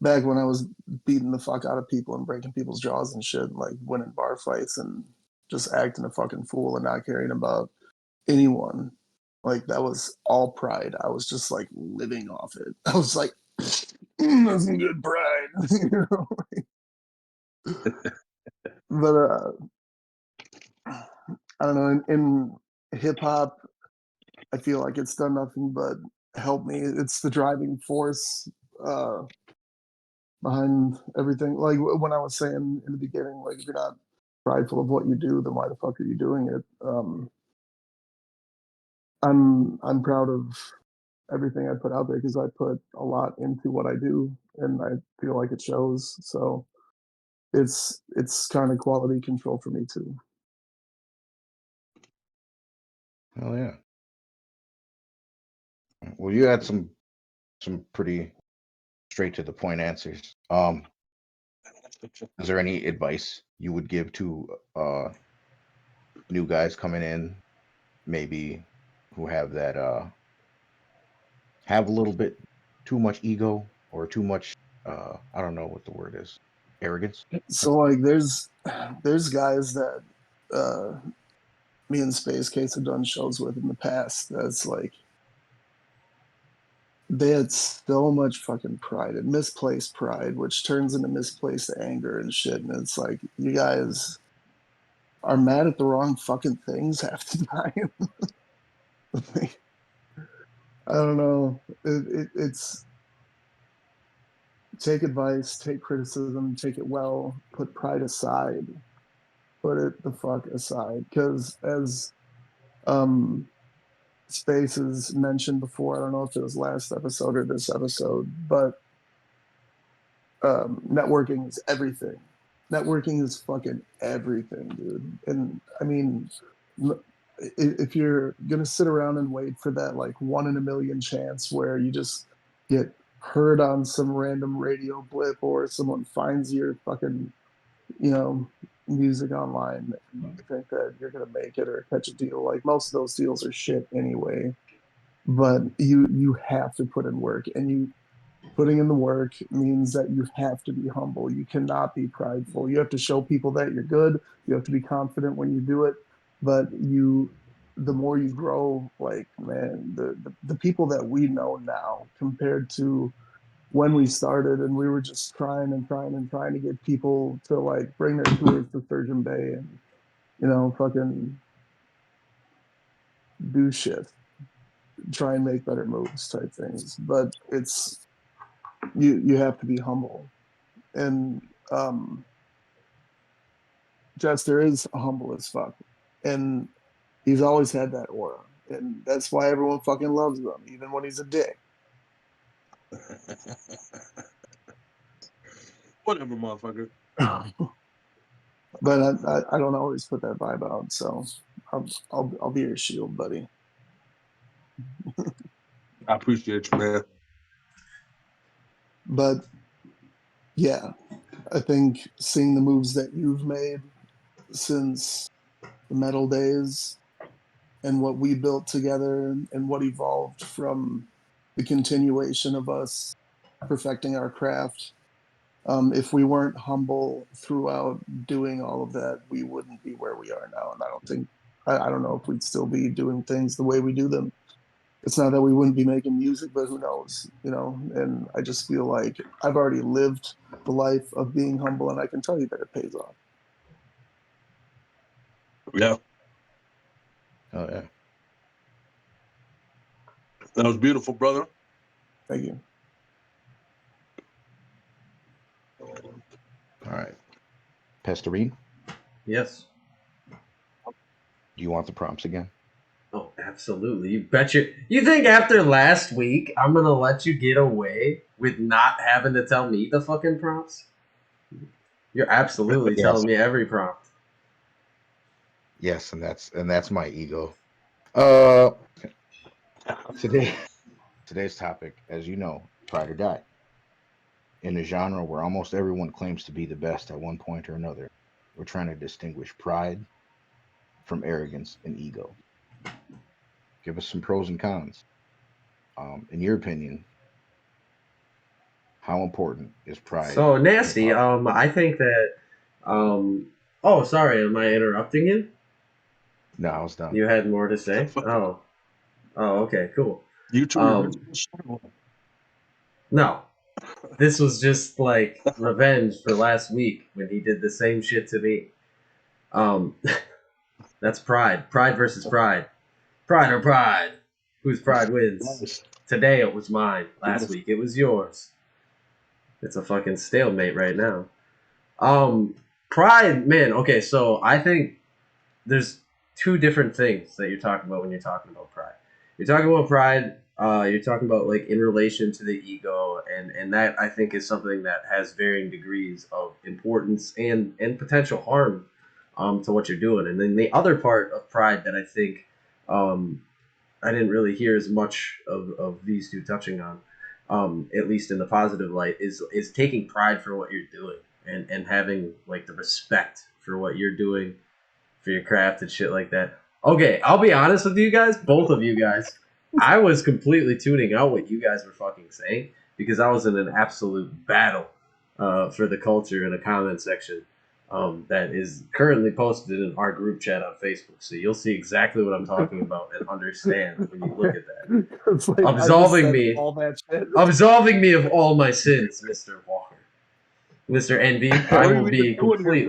back when I was beating the fuck out of people and breaking people's jaws and shit, like winning bar fights and just acting a fucking fool and not caring about anyone. Like that was all pride. I was just like living off it. I was like, that's some good pride. You know? But I don't know. In hip hop, I feel like it's done nothing but help me. It's the driving force behind everything. Like when I was saying in the beginning, like if you're not prideful of what you do, then why the fuck are you doing it? I'm proud of everything I put out there because I put a lot into what I do, and I feel like it shows. So it's kind of quality control for me too. oh yeah. Well, you had some pretty straight to the point answers. Is there any advice you would give to new guys coming in, maybe who have that have a little bit too much ego or too much I don't know what the word is, arrogance. So like there's guys that me and Space Case have done shows with in the past that's like they had so much fucking pride and misplaced pride, which turns into misplaced anger and shit. And it's like you guys are mad at the wrong fucking things half the time. Like, I don't know. It's take advice, take criticism, take it well, put pride aside, put it the fuck aside. Because as Spaces mentioned before, I don't know if it was last episode or this episode, but networking is everything. Networking is fucking everything, dude. And I mean, if you're gonna sit around and wait for that like 1 in a million chance where you just get heard on some random radio blip or someone finds your fucking, you know, music online and you think that you're gonna make it or catch a deal, like most of those deals are shit anyway. But you have to put in work, and you putting in the work means that you have to be humble. You cannot be prideful. You have to show people that you're good. You have to be confident when you do it. But the more you grow, like man, the people that we know now compared to when we started, and we were just trying and trying and trying to get people to like bring their tours to Sturgeon Bay and fucking do shit, try and make better moves type things. But it's you have to be humble. And Jester is humble as fuck, and he's always had that aura, and that's why everyone fucking loves him, even when he's a dick. Whatever, motherfucker. But I don't always put that vibe out, so I'll be your shield, buddy. I appreciate you, man. But yeah, I think seeing the moves that you've made since the metal days and what we built together and what evolved from the continuation of us perfecting our craft. If we weren't humble throughout doing all of that, we wouldn't be where we are now. And I don't know if we'd still be doing things the way we do them. It's not that we wouldn't be making music, but who knows, you know? And I just feel like I've already lived the life of being humble, and I can tell you that it pays off. Yeah. Oh yeah. That was beautiful, brother. Thank you. All right. Pestarine, Yes. do you want the prompts again? Oh, absolutely. You betcha. You think after last week I'm gonna let you get away with not having to tell me the fucking prompts? You're absolutely Yes. telling me every prompt. Yes, and that's my ego. Today's topic, as you know, pride or die. In a genre where almost everyone claims to be the best at one point or another, we're trying to distinguish pride from arrogance and ego. Give us some pros and cons. In your opinion, how important is pride? So in nasty. hip-hop? I think that. Oh, sorry. Am I interrupting you? No, I was done. You had more to say. Oh. Oh. Okay. Cool. You two. No. This was just like revenge for last week when he did the same shit to me. That's pride. Pride versus pride. Pride or pride. Whose pride wins? Today it was mine. Last week it was yours. It's a fucking stalemate right now. Pride, man. Okay, so I think there's two different things that you're talking about when you're talking about pride. You're talking about pride. You're talking about like in relation to the ego, and that I think is something that has varying degrees of importance and potential harm to what you're doing. And then the other part of pride that I think I didn't really hear as much of these two touching on, at least in the positive light, is taking pride for what you're doing and having like the respect for what you're doing, for your craft and shit like that. Okay, I'll be honest with you guys, both of you guys. I was completely tuning out what you guys were fucking saying because I was in an absolute battle for the culture in a comment section that is currently posted in our group chat on Facebook. So you'll see exactly what I'm talking about and understand when you look at that. It's like, Absolving me, all that shit. absolving me of all my sins, Mr. Walker, Mr. Envy. I will be completely.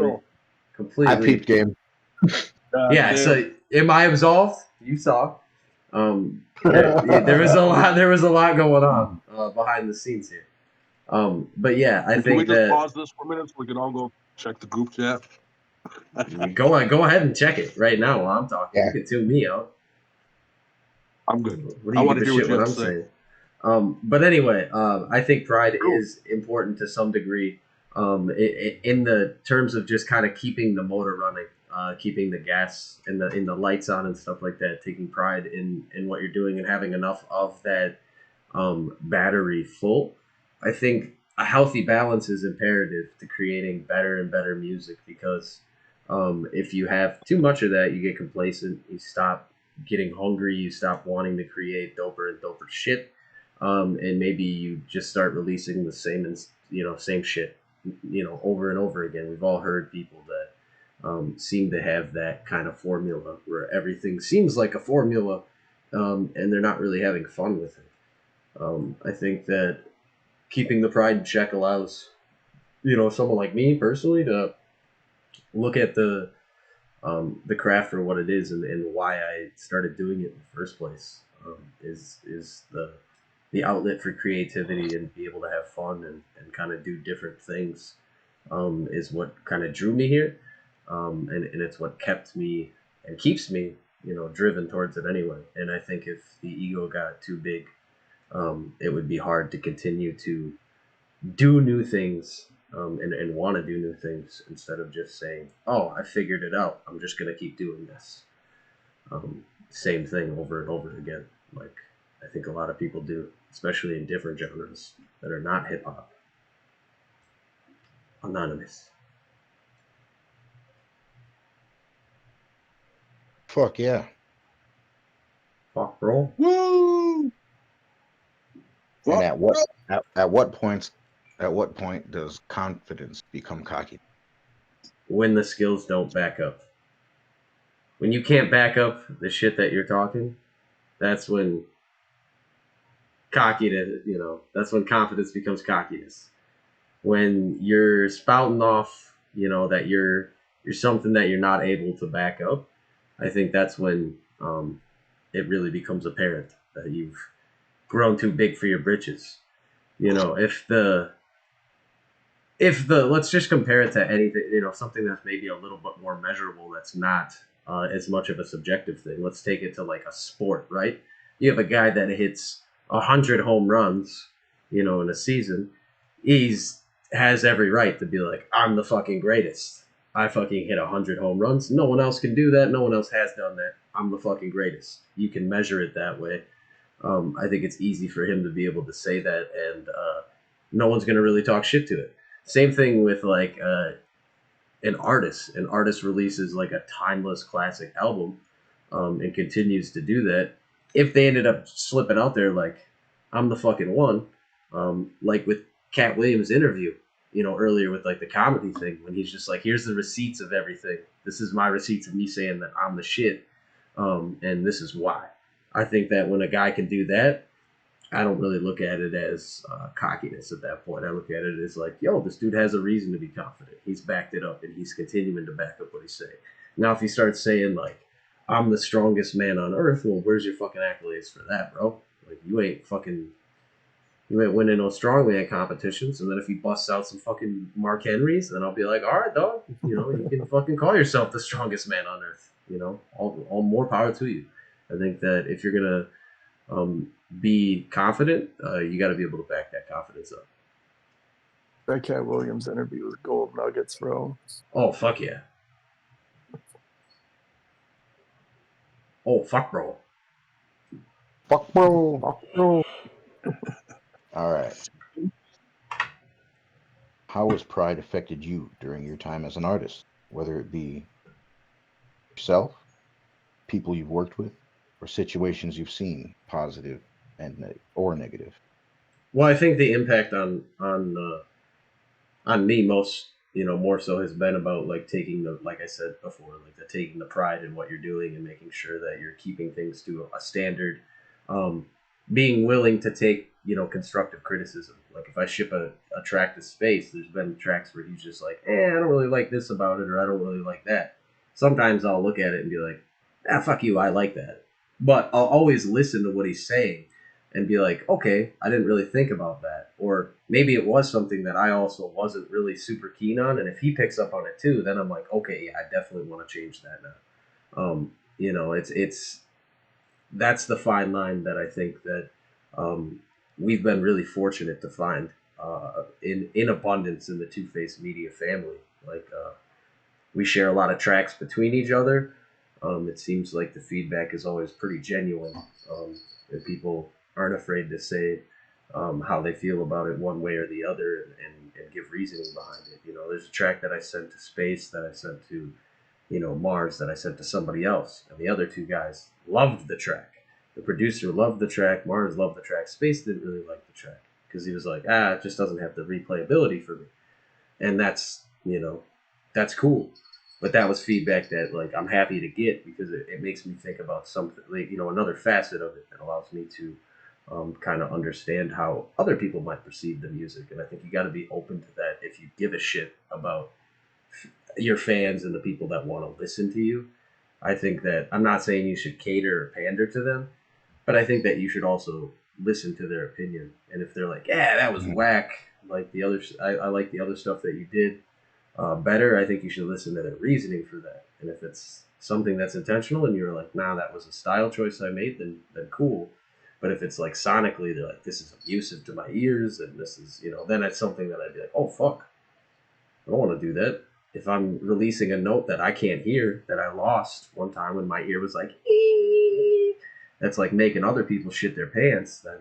I peeped game. Yeah. So am I absolved? You saw. There was a lot. There was a lot going on behind the scenes here. But yeah, I Can think we just that pause this for a minute so we can all go check the group chat? go ahead and check it right now while I'm talking. You can tune me out. I'm good. What do I you want give to a hear shit what you what have I'm to say. saying? But anyway, I think pride is important to some degree. In the terms of just kind of keeping the motor running, keeping the gas and the lights on and stuff like that. Taking pride in what you're doing and having enough of that battery full. I think a healthy balance is imperative to creating better and better music because if you have too much of that, you get complacent. You stop getting hungry. You stop wanting to create doper and doper shit, and maybe you just start releasing the same same shit, over and over again. We've all heard people that seem to have that kind of formula where everything seems like a formula, and they're not really having fun with it. I think that keeping the pride in check allows, someone like me personally to look at the craft for what it is and why I started doing it in the first place. Is the outlet for creativity and be able to have fun and kind of do different things is what kind of drew me here, and it's what kept me and keeps me driven towards it anyway. And I think if the ego got too big, it would be hard to continue to do new things and want to do new things instead of just saying, oh, I figured it out, I'm just going to keep doing this same thing over and over again, like I think a lot of people do, especially in different genres that are not hip-hop. Anonymous. Fuck yeah. Fuck, bro. Woo! And at what point does confidence become cocky? When the skills don't back up. When you can't back up the shit that you're talking, that's when cockiness, that's when confidence becomes cockiness. When you're spouting off, that you're something that you're not able to back up, I think that's when it really becomes apparent that you've grown too big for your britches. If the let's just compare it to anything, something that's maybe a little bit more measurable, that's not as much of a subjective thing. Let's take it to like a sport, right? You have a guy that hits 100 home runs, in a season. Has every right to be like, I'm the fucking greatest. I fucking hit 100 home runs. No one else can do that. No one else has done that. I'm the fucking greatest. You can measure it that way. I think it's easy for him to be able to say that, and no one's going to really talk shit to it. Same thing with like an artist. An artist releases like a timeless classic album and continues to do that. If they ended up slipping out there like, I'm the fucking one, like with Cat Williams' interview, earlier with like the comedy thing, when he's just like, here's the receipts of everything. This is my receipts of me saying that I'm the shit, and this is why. I think that when a guy can do that, I don't really look at it as cockiness at that point. I look at it as like, yo, this dude has a reason to be confident. He's backed it up, and he's continuing to back up what he's saying. Now, if he starts saying like, I'm the strongest man on earth, well, where's your fucking accolades for that, bro? Like, you ain't winning no strongman competitions. And then if he busts out some fucking Mark Henrys, then I'll be like, all right, dog, you can fucking call yourself the strongest man on earth. All more power to you. I think that if you're gonna be confident, you got to be able to back that confidence up. That Cat Williams interview was gold nuggets, bro. Oh, fuck yeah. Oh, fuck, bro. Fuck, bro. Fuck, bro. All right. How has pride affected you during your time as an artist, whether it be yourself, people you've worked with, or situations you've seen, positive and or negative? Well, I think the impact on me most, more so has been about like taking the, like I said before, like taking the pride in what you're doing and making sure that you're keeping things to a standard. Um, Being willing to take, constructive criticism. Like if I ship a track to Space, there's been tracks where he's just like, I don't really like this about it, or I don't really like that. Sometimes I'll look at it and be like, fuck you, I like that. But I'll always listen to what he's saying and be like, okay, I didn't really think about that. Or maybe it was something that I also wasn't really super keen on. And if he picks up on it too, then I'm like, okay, yeah, I definitely want to change that now. It's that's the fine line that I think that we've been really fortunate to find in abundance in the Twoface media family. Like we share a lot of tracks between each other. It seems like the feedback is always pretty genuine, and people aren't afraid to say how they feel about it one way or the other, and give reasoning behind it. There's a track that I sent to Space, that I sent to, Mars, that I sent to somebody else, and the other two guys loved the track. The producer loved the track, Mars loved the track. Space didn't really like the track because he was like, it just doesn't have the replayability for me, and that's cool. But that was feedback that like I'm happy to get, because it makes me think about something, like, another facet of it that allows me to kind of understand how other people might perceive the music. And I think you got to be open to that if you give a shit about your fans and the people that want to listen to you. I think that I'm not saying you should cater or pander to them, but I think that you should also listen to their opinion. And if they're like, that was whack, like the other, I like the other stuff that you did better, I think you should listen to their reasoning for that. And if it's something that's intentional and you're like, nah, that was a style choice I made, then cool. But if it's like sonically, they're like, this is abusive to my ears, and this is, then it's something that I'd be like, oh, fuck. I don't want to do that. If I'm releasing a note that I can't hear, that I lost one time when my ear was like, that's like making other people shit their pants, then,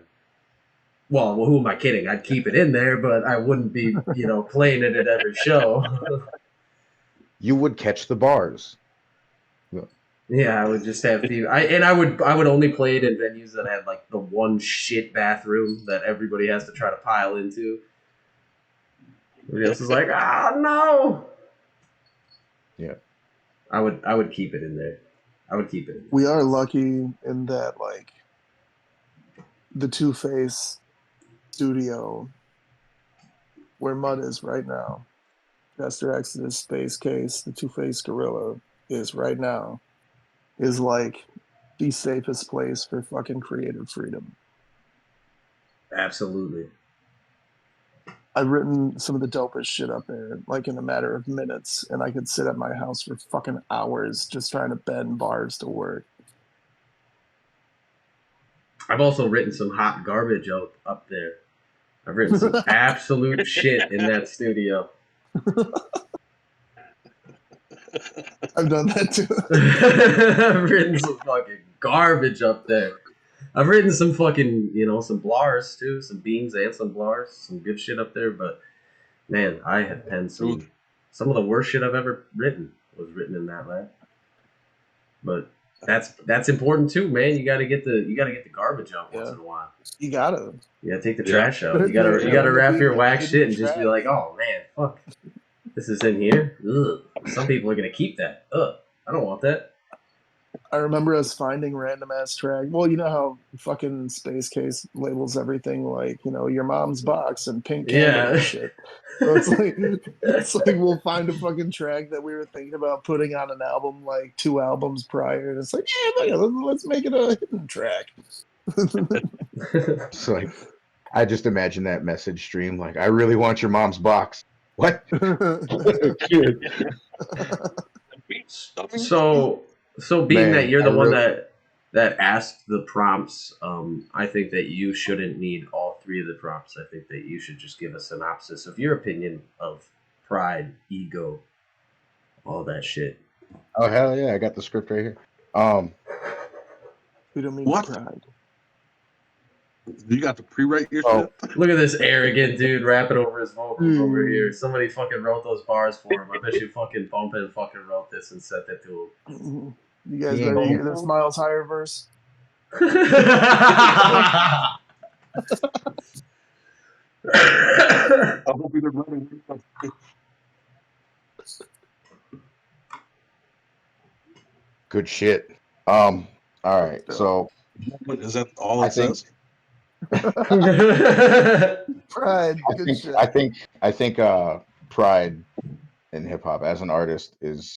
well, who am I kidding? I'd keep it in there, but I wouldn't be, playing it at every show. You would catch the bars. Yeah, I would just have I would only play it in venues that had like the one shit bathroom that everybody has to try to pile into. Everybody else is like, no. Yeah. I would keep it in there. I would keep it. We are lucky in that, like, the Twoface studio where Mud is right now, Chester Exodus, Space Case, the Twoface Gorilla is right now, is like the safest place for fucking creative freedom. Absolutely. I've written some of the dopest shit up there, like in a matter of minutes, and I could sit at my house for fucking hours just trying to bend bars to work. I've also written some hot garbage up there. I've written some absolute shit in that studio. I've done that too. I've written some fucking garbage up there. I've written some fucking, some blars too, some beans and some blars, some good shit up there. But man, I have penned some of the worst shit I've ever written was written in that lab. But that's important too, man. You gotta get the garbage out once in a while. You gotta take the trash out. You gotta wrap your whack shit and just be like, oh man, fuck, this is in here. Ugh. Some people are gonna keep that. Ugh, I don't want that. I remember us finding random ass track. Well, you know how fucking Space Case labels everything like, your mom's box and pink candle and shit. So it's like we'll find a fucking track that we were thinking about putting on an album like 2 albums prior, and it's like, let's make it a hidden track. It's like, I just imagine that message stream like, I really want your mom's box. What? So being that you're the one that asked the prompts, I think that you shouldn't need all 3 of the prompts. I think that you should just give a synopsis of your opinion of pride, ego, all that shit. Oh hell yeah, I got the script right here. We don't mean pride. You got to pre-write your Oh, shit? Look at this arrogant dude rapping over his vocals over here. Somebody fucking wrote those bars for him. I bet you fucking Bumpin' fucking wrote this and sent it to You guys He ain't ready to gonna- hear this Miles Higher verse? him. I hope you're running. Good shit. All right. So Is that all I it think says? Pride, good shit. I think pride in hip hop as an artist is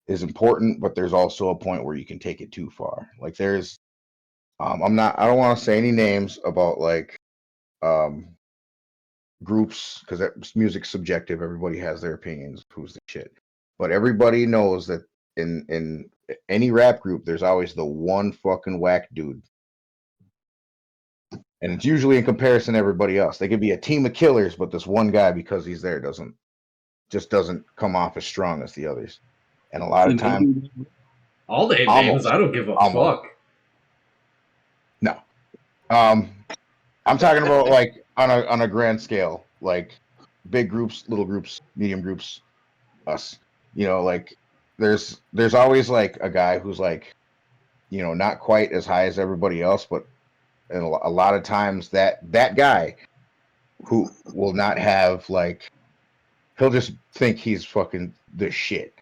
important, but there's also a point where you can take it too far. Like there's I don't want to say any names about like groups because music's subjective. Everybody has their opinions of who's the shit. But everybody knows that in any rap group there's always the one fucking whack dude. And it's usually in comparison to everybody else. They could be a team of killers, but this one guy, because he's there, doesn't come off as strong as the others. And a lot of times, I'll name names. I don't give a fuck. No, I'm talking about like on a grand scale, like big groups, little groups, medium groups, us. You know, like there's always like a guy who's like, you know, not quite as high as everybody else, but and a lot of times that guy who will not have like, he'll just think he's fucking the shit.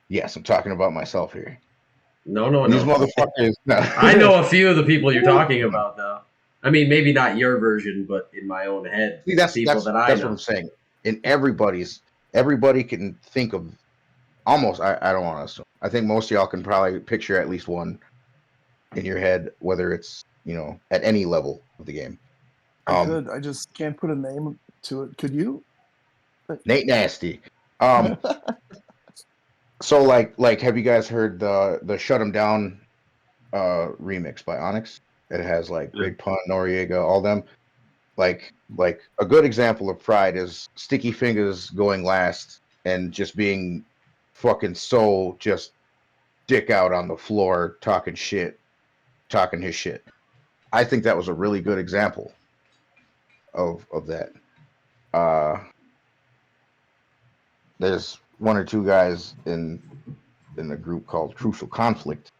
Yes, I'm talking about myself here. No. These motherfuckers. No. I know a few of the people you're talking about, though. I mean, maybe not your version, but in my own head. See, that's people that I know. what I'm saying. In everybody can think of almost. I don't want to assume. I think most of y'all can probably picture at least one in your head, whether it's, you know, at any level of the game. I could. I just can't put a name to it. Could you? Nate Nasty. So like have you guys heard the Shut 'Em Down remix by Onyx? It has like Big Pun, Noriega, all them. Like a good example of pride is Sticky Fingers going last and just being fucking so just dick out on the floor talking his shit. I think that was a really good example of that. There's one or two guys in the group called Crucial Conflict.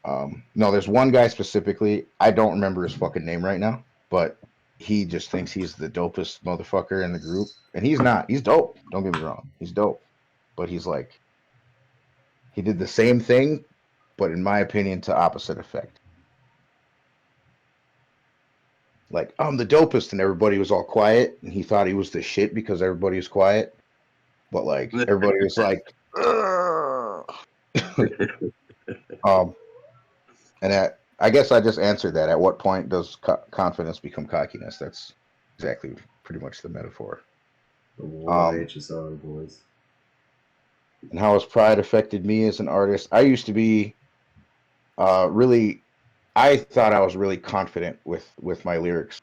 No, there's one guy specifically. I don't remember his fucking name right now, but he just thinks he's the dopest motherfucker in the group, and he's not. He's dope. Don't get me wrong. He's dope, but he's like, he did the same thing, but in my opinion, to opposite effect. Like, I'm the dopest, and everybody was all quiet, and he thought he was the shit because everybody was quiet, but like everybody was like, and I guess I just answered that. At what point does confidence become cockiness? That's exactly pretty much the metaphor. The war H is on, boys. And how has pride affected me as an artist? I used to be really, I thought I was really confident with my lyrics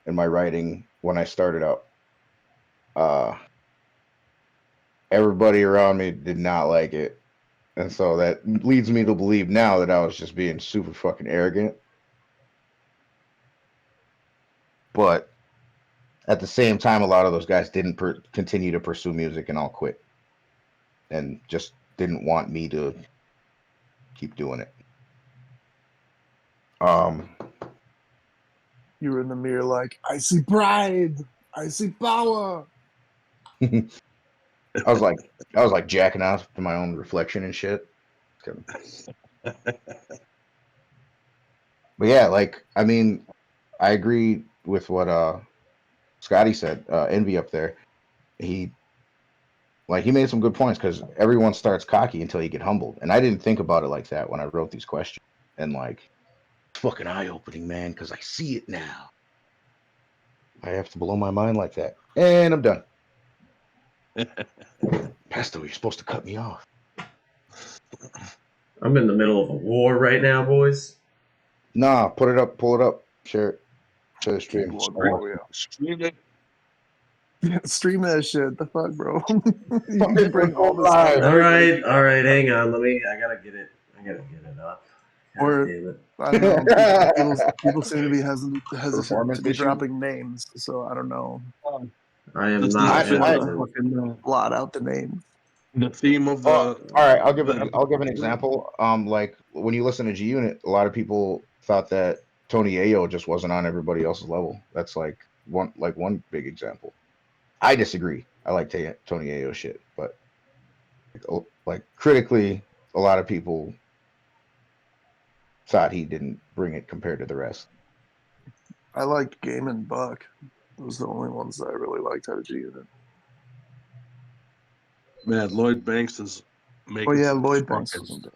and my writing when I started out. Everybody around me did not like it. And so that leads me to believe now that I was just being super fucking arrogant. But at the same time, a lot of those guys didn't continue to pursue music and all quit. And just didn't want me to keep doing it. You were in the mirror like, I see pride. I see power. I was like jacking off to my own reflection and shit. But yeah, like, I mean, I agree with what Scotty said. Envy up there, he made some good points because everyone starts cocky until you get humbled, and I didn't think about it like that when I wrote these questions. And like, it's fucking eye opening, man, because I see it now. I have to blow my mind like that, and I'm done. Pesto, you're supposed to cut me off. I'm in the middle of a war right now, boys. Nah, pull it up, share the stream. Stream it. Yeah, stream that shit. The fuck, bro? You can bring all this. All right, hang on. I gotta get it up. Or damn it. I don't know. People seem to be hesitant Performance to be issue? dropping names, so I don't know. I am Does not this fit the hesitant. fucking Blot out the names. the theme of the? All right, I'll give the- an example. Like when you listen to G Unit, a lot of people thought that Tony Ayo just wasn't on everybody else's level. That's like one big example. I disagree. I like Tony Ayo shit, but like critically, a lot of people thought he didn't bring it compared to the rest. I liked Game and Buck. Those are the only ones that I really liked out of G Unit. Man, Lloyd Banks is making. Oh yeah, some Lloyd fucking- Banks wasn't bad.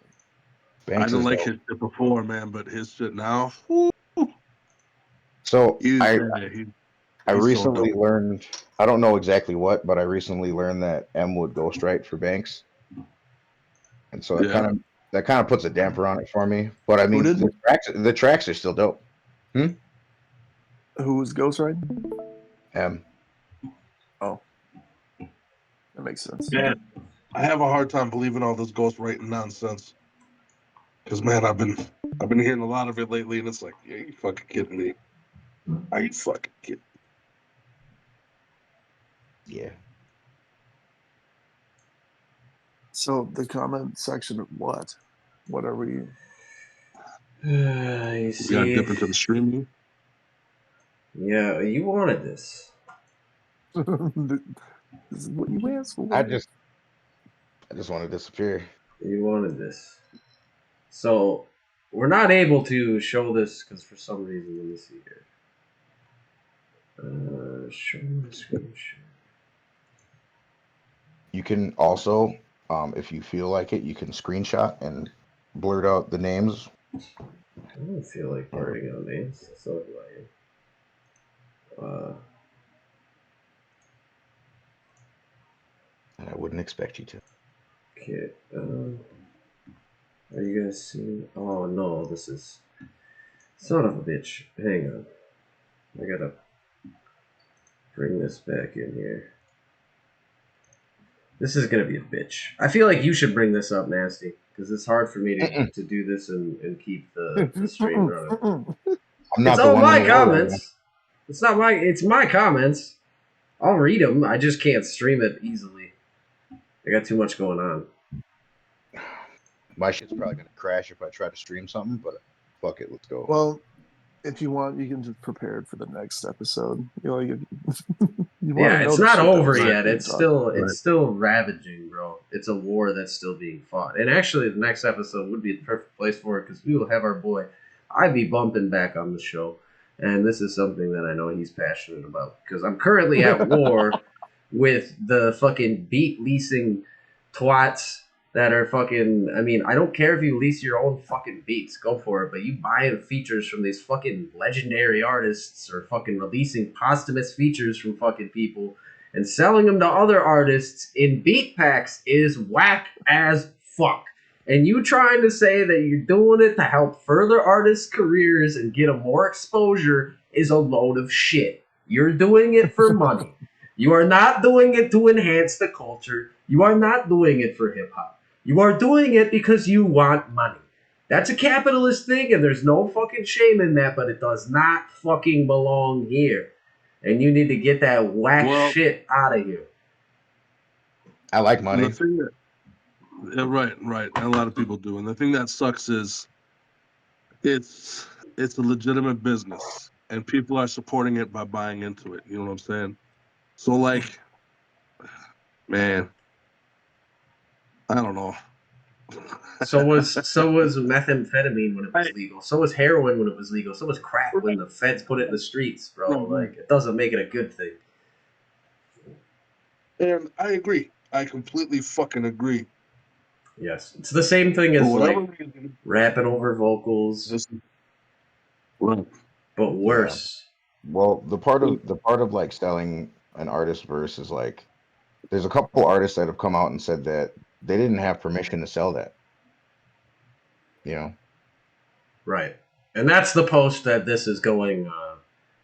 I Banks didn't is like dope. his shit before, man, but his shit now. Whoo, So he's, I he's recently so dope. learned. I don't know exactly what, but I recently learned that M would ghostwrite for Banks, and so Yeah. that kind of puts a damper on it for me. But I mean, did? the tracks are still dope. Who was ghostwriting? M. Oh, that makes sense. Man, I have a hard time believing all this ghostwriting nonsense. Because man, I've been hearing a lot of it lately, and it's like, yeah, you fucking kidding me? Are you fucking kidding? Yeah. So the comment section of what? What are we? You We gotta see? dip into the streaming. Yeah, you wanted this. This is what you asked for. I just want to disappear. You wanted this. So we're not able to show this because for some reason, let me see here. Show the screen share. You can also, if you feel like it, you can screenshot and blurt out the names. I don't feel like blurting out names. So do I. And I wouldn't expect you to. Okay. Are you guys seeing? Oh no, this is son of a bitch. Hang on. I gotta bring this back in here. This is gonna be a bitch. I feel like you should bring this up, Nasty, because it's hard for me to do this and keep the stream running. It's all my comments. It's not my. It's my comments. I'll read them. I just can't stream it easily. I got too much going on. My shit's probably gonna crash if I try to stream something, but fuck it, let's go. Well, if you want, you can just prepare it for the next episode. You know, you Yeah, it's not over yet. It's still Right. it's still ravaging, bro. It's a war that's still being fought. And actually, the next episode would be the perfect place for it because we will have our boy Ivy bumping back on the show, and this is something that I know he's passionate about because I'm currently at war with the fucking beat leasing twats that are fucking. I mean, I don't care if you lease your own fucking beats, go for it. But you buying features from these fucking legendary artists or fucking releasing posthumous features from fucking people and selling them to other artists in beat packs is whack as fuck. And you trying to say that you're doing it to help further artists' careers and get them more exposure is a load of shit. You're doing it for money. You are not doing it to enhance the culture. You are not doing it for hip hop. You are doing it because you want money. That's a capitalist thing, and there's no fucking shame in that, but it does not fucking belong here. And you need to get that whack shit out of here. I like money. The thing that, yeah, right. And a lot of people do. And the thing that sucks is it's a legitimate business, and people are supporting it by buying into it. You know what I'm saying? So, like, man, I don't know. So was methamphetamine when it was legal. So was heroin when it was legal. So was crack when the feds put it in the streets, bro. Like, it doesn't make it a good thing. And I agree. I completely fucking agree. Yes, it's the same thing as For whatever like reason, rapping over vocals, right? But worse. Yeah. Well, the part of like selling an artist verse is like, there's a couple artists that have come out and said that they didn't have permission to sell that. You know. Right. And that's the post that this is going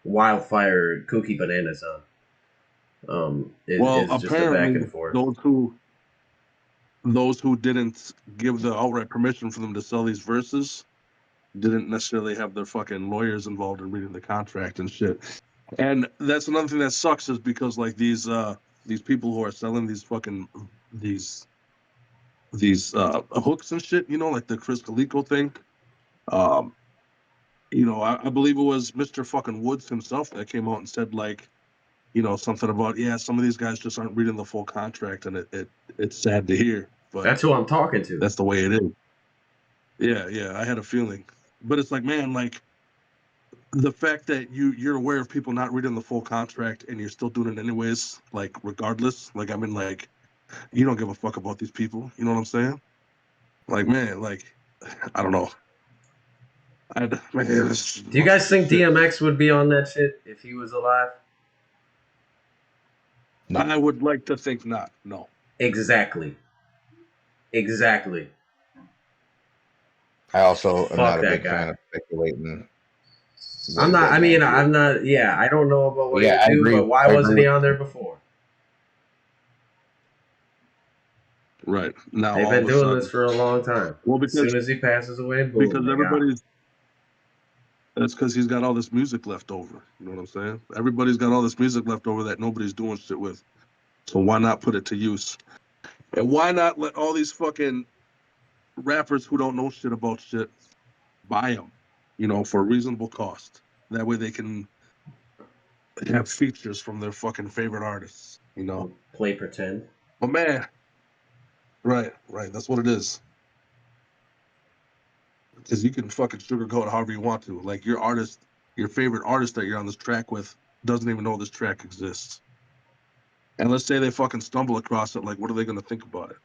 wildfire kooky bananas on. Well, it's just a back apparently, and forth. those who didn't give the outright permission for them to sell these verses didn't necessarily have their fucking lawyers involved in reading the contract and shit. And that's another thing that sucks is because like these people who are selling these fucking these hooks and shit, you know, like the Chris Calico thing. You know, I believe it was Mr. fucking Woods himself that came out and said like, you know, something about some of these guys just aren't reading the full contract, and it's sad to hear, but That's who I'm talking to. that's the way it is. Yeah, I had a feeling, but it's like, man, like the fact that you're aware of people not reading the full contract and you're still doing it anyways, like regardless, like I mean, like you don't give a fuck about these people, you know what I'm saying? Like, man, like I don't know. Man, Do you guys think DMX would be on that shit if he was alive? I would like to think not. No. Exactly. I also am Fuck not a that big guy. fan of speculating. I'm not. I mean, I'm not. Yeah, I don't know about what Yeah, he I do, agree. but why I wasn't agree he with on there before? Right. Now They've all been of a doing sudden, this for a long time. well, As soon as he passes away, boom, because they got him. that's because he's got all this music left over. You know what I'm saying? Everybody's got all this music left over that nobody's doing shit with. So why not put it to use? And why not let all these fucking rappers who don't know shit about shit buy them, you know, for a reasonable cost? That way they can have features from their fucking favorite artists, you know? Play pretend. Oh, man. Right. That's what it is. Because you can fucking sugarcoat it however you want to. Like your favorite artist that you're on this track with doesn't even know this track exists. And let's say they fucking stumble across it, like what are they gonna think about it?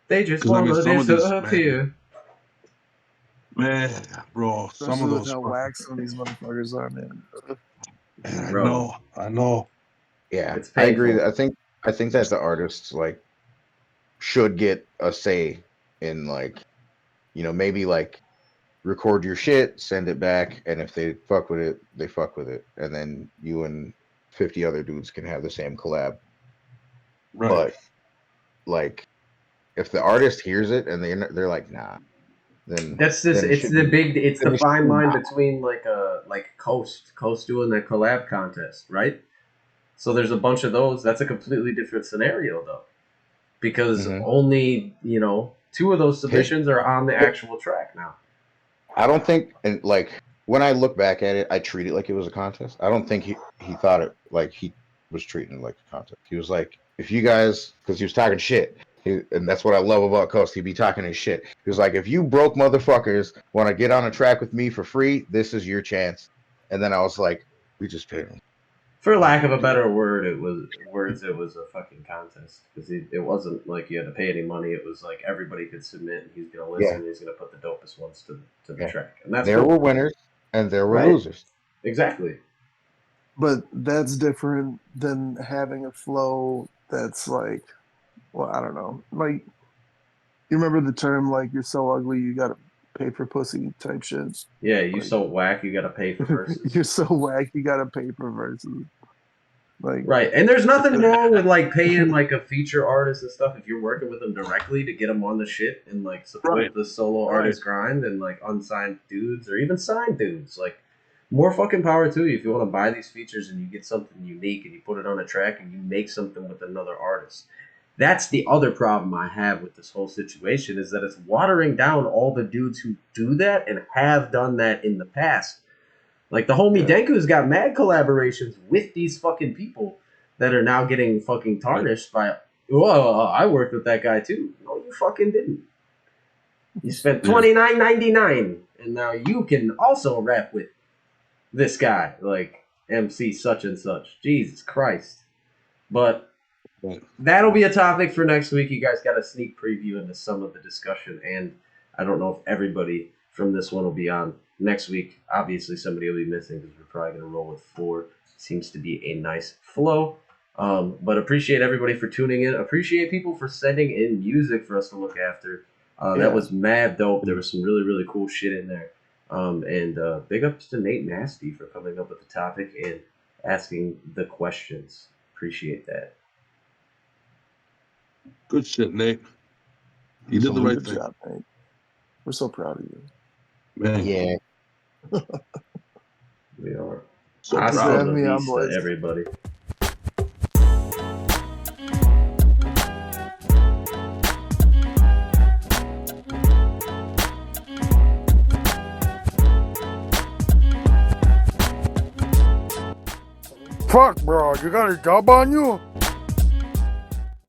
They just 'Cause, I mean, want to some of these, disappear. Man, bro, some Especially of with those how wax some of these motherfuckers are, man. I know. Yeah, It's I agree. painful. I think that the artists like should get a say in like, you know, maybe like record your shit, send it back, and if they fuck with it, they fuck with it, and then you and 50 other dudes can have the same collab. Right. But like, if the artist hears it and they're like, nah, then That's just. then it It's should the be big. It's then the it should fine be line nah. between like Coast doing the collab contest, right? So there's a bunch of those. That's a completely different scenario though, because only 2 of those submissions are on the actual track now. I don't think, and like when I look back at it, I treat it like it was a contest. I don't think he thought it like he was treating it like a contest. He was like, if you guys, because he was talking shit, and that's what I love about Coast. He'd be talking his shit. He was like, if you broke motherfuckers want to get on a track with me for free, this is your chance. And then I was like, we just paid him. For lack of a better word, it was a fucking contest because it wasn't like you had to pay any money. It was like everybody could submit, and he's gonna listen. And he's gonna put the dopest ones to the track, and that's there cool. were winners and there were Right. losers. Exactly. But that's different than having a flow that's like, well, I don't know. Like, you remember the term, like, you're so ugly, you gotta pay for pussy type shit? Yeah, you so whack, you gotta pay for verses. You're so whack, you gotta pay for verses. Like, Right, and there's nothing wrong with like paying like a feature artist and stuff if you're working with them directly to get them on the shit and like support the solo artist grind and like unsigned dudes or even signed dudes. Like, more fucking power to you if you want to buy these features and you get something unique and you put it on a track and you make something with another artist. That's the other problem I have with this whole situation is that it's watering down all the dudes who do that and have done that in the past. Like the homie Denku's got mad collaborations with these fucking people that are now getting fucking tarnished by, well, I worked with that guy too. No, you fucking didn't. You spent $29.99 and now you can also rap with this guy, like MC such and such. Jesus Christ. But that'll be a topic for next week. You guys got a sneak preview into some of the discussion, and I don't know if everybody from this one will be on next week. Obviously, somebody will be missing because we're probably going to roll with 4. Seems to be a nice flow. But appreciate everybody for tuning in. Appreciate people for sending in music for us to look after. That was mad dope. There was some really, really cool shit in there. And big ups to Nate Nasty for coming up with the topic and asking the questions. Appreciate that. Good shit, Nate. You did the right thing. Good job, Nate. We're so proud of you. Man. Yeah. We are. So I Thanks for spill having the me on, beats to boys. everybody. Fuck, bro, you got a job on you?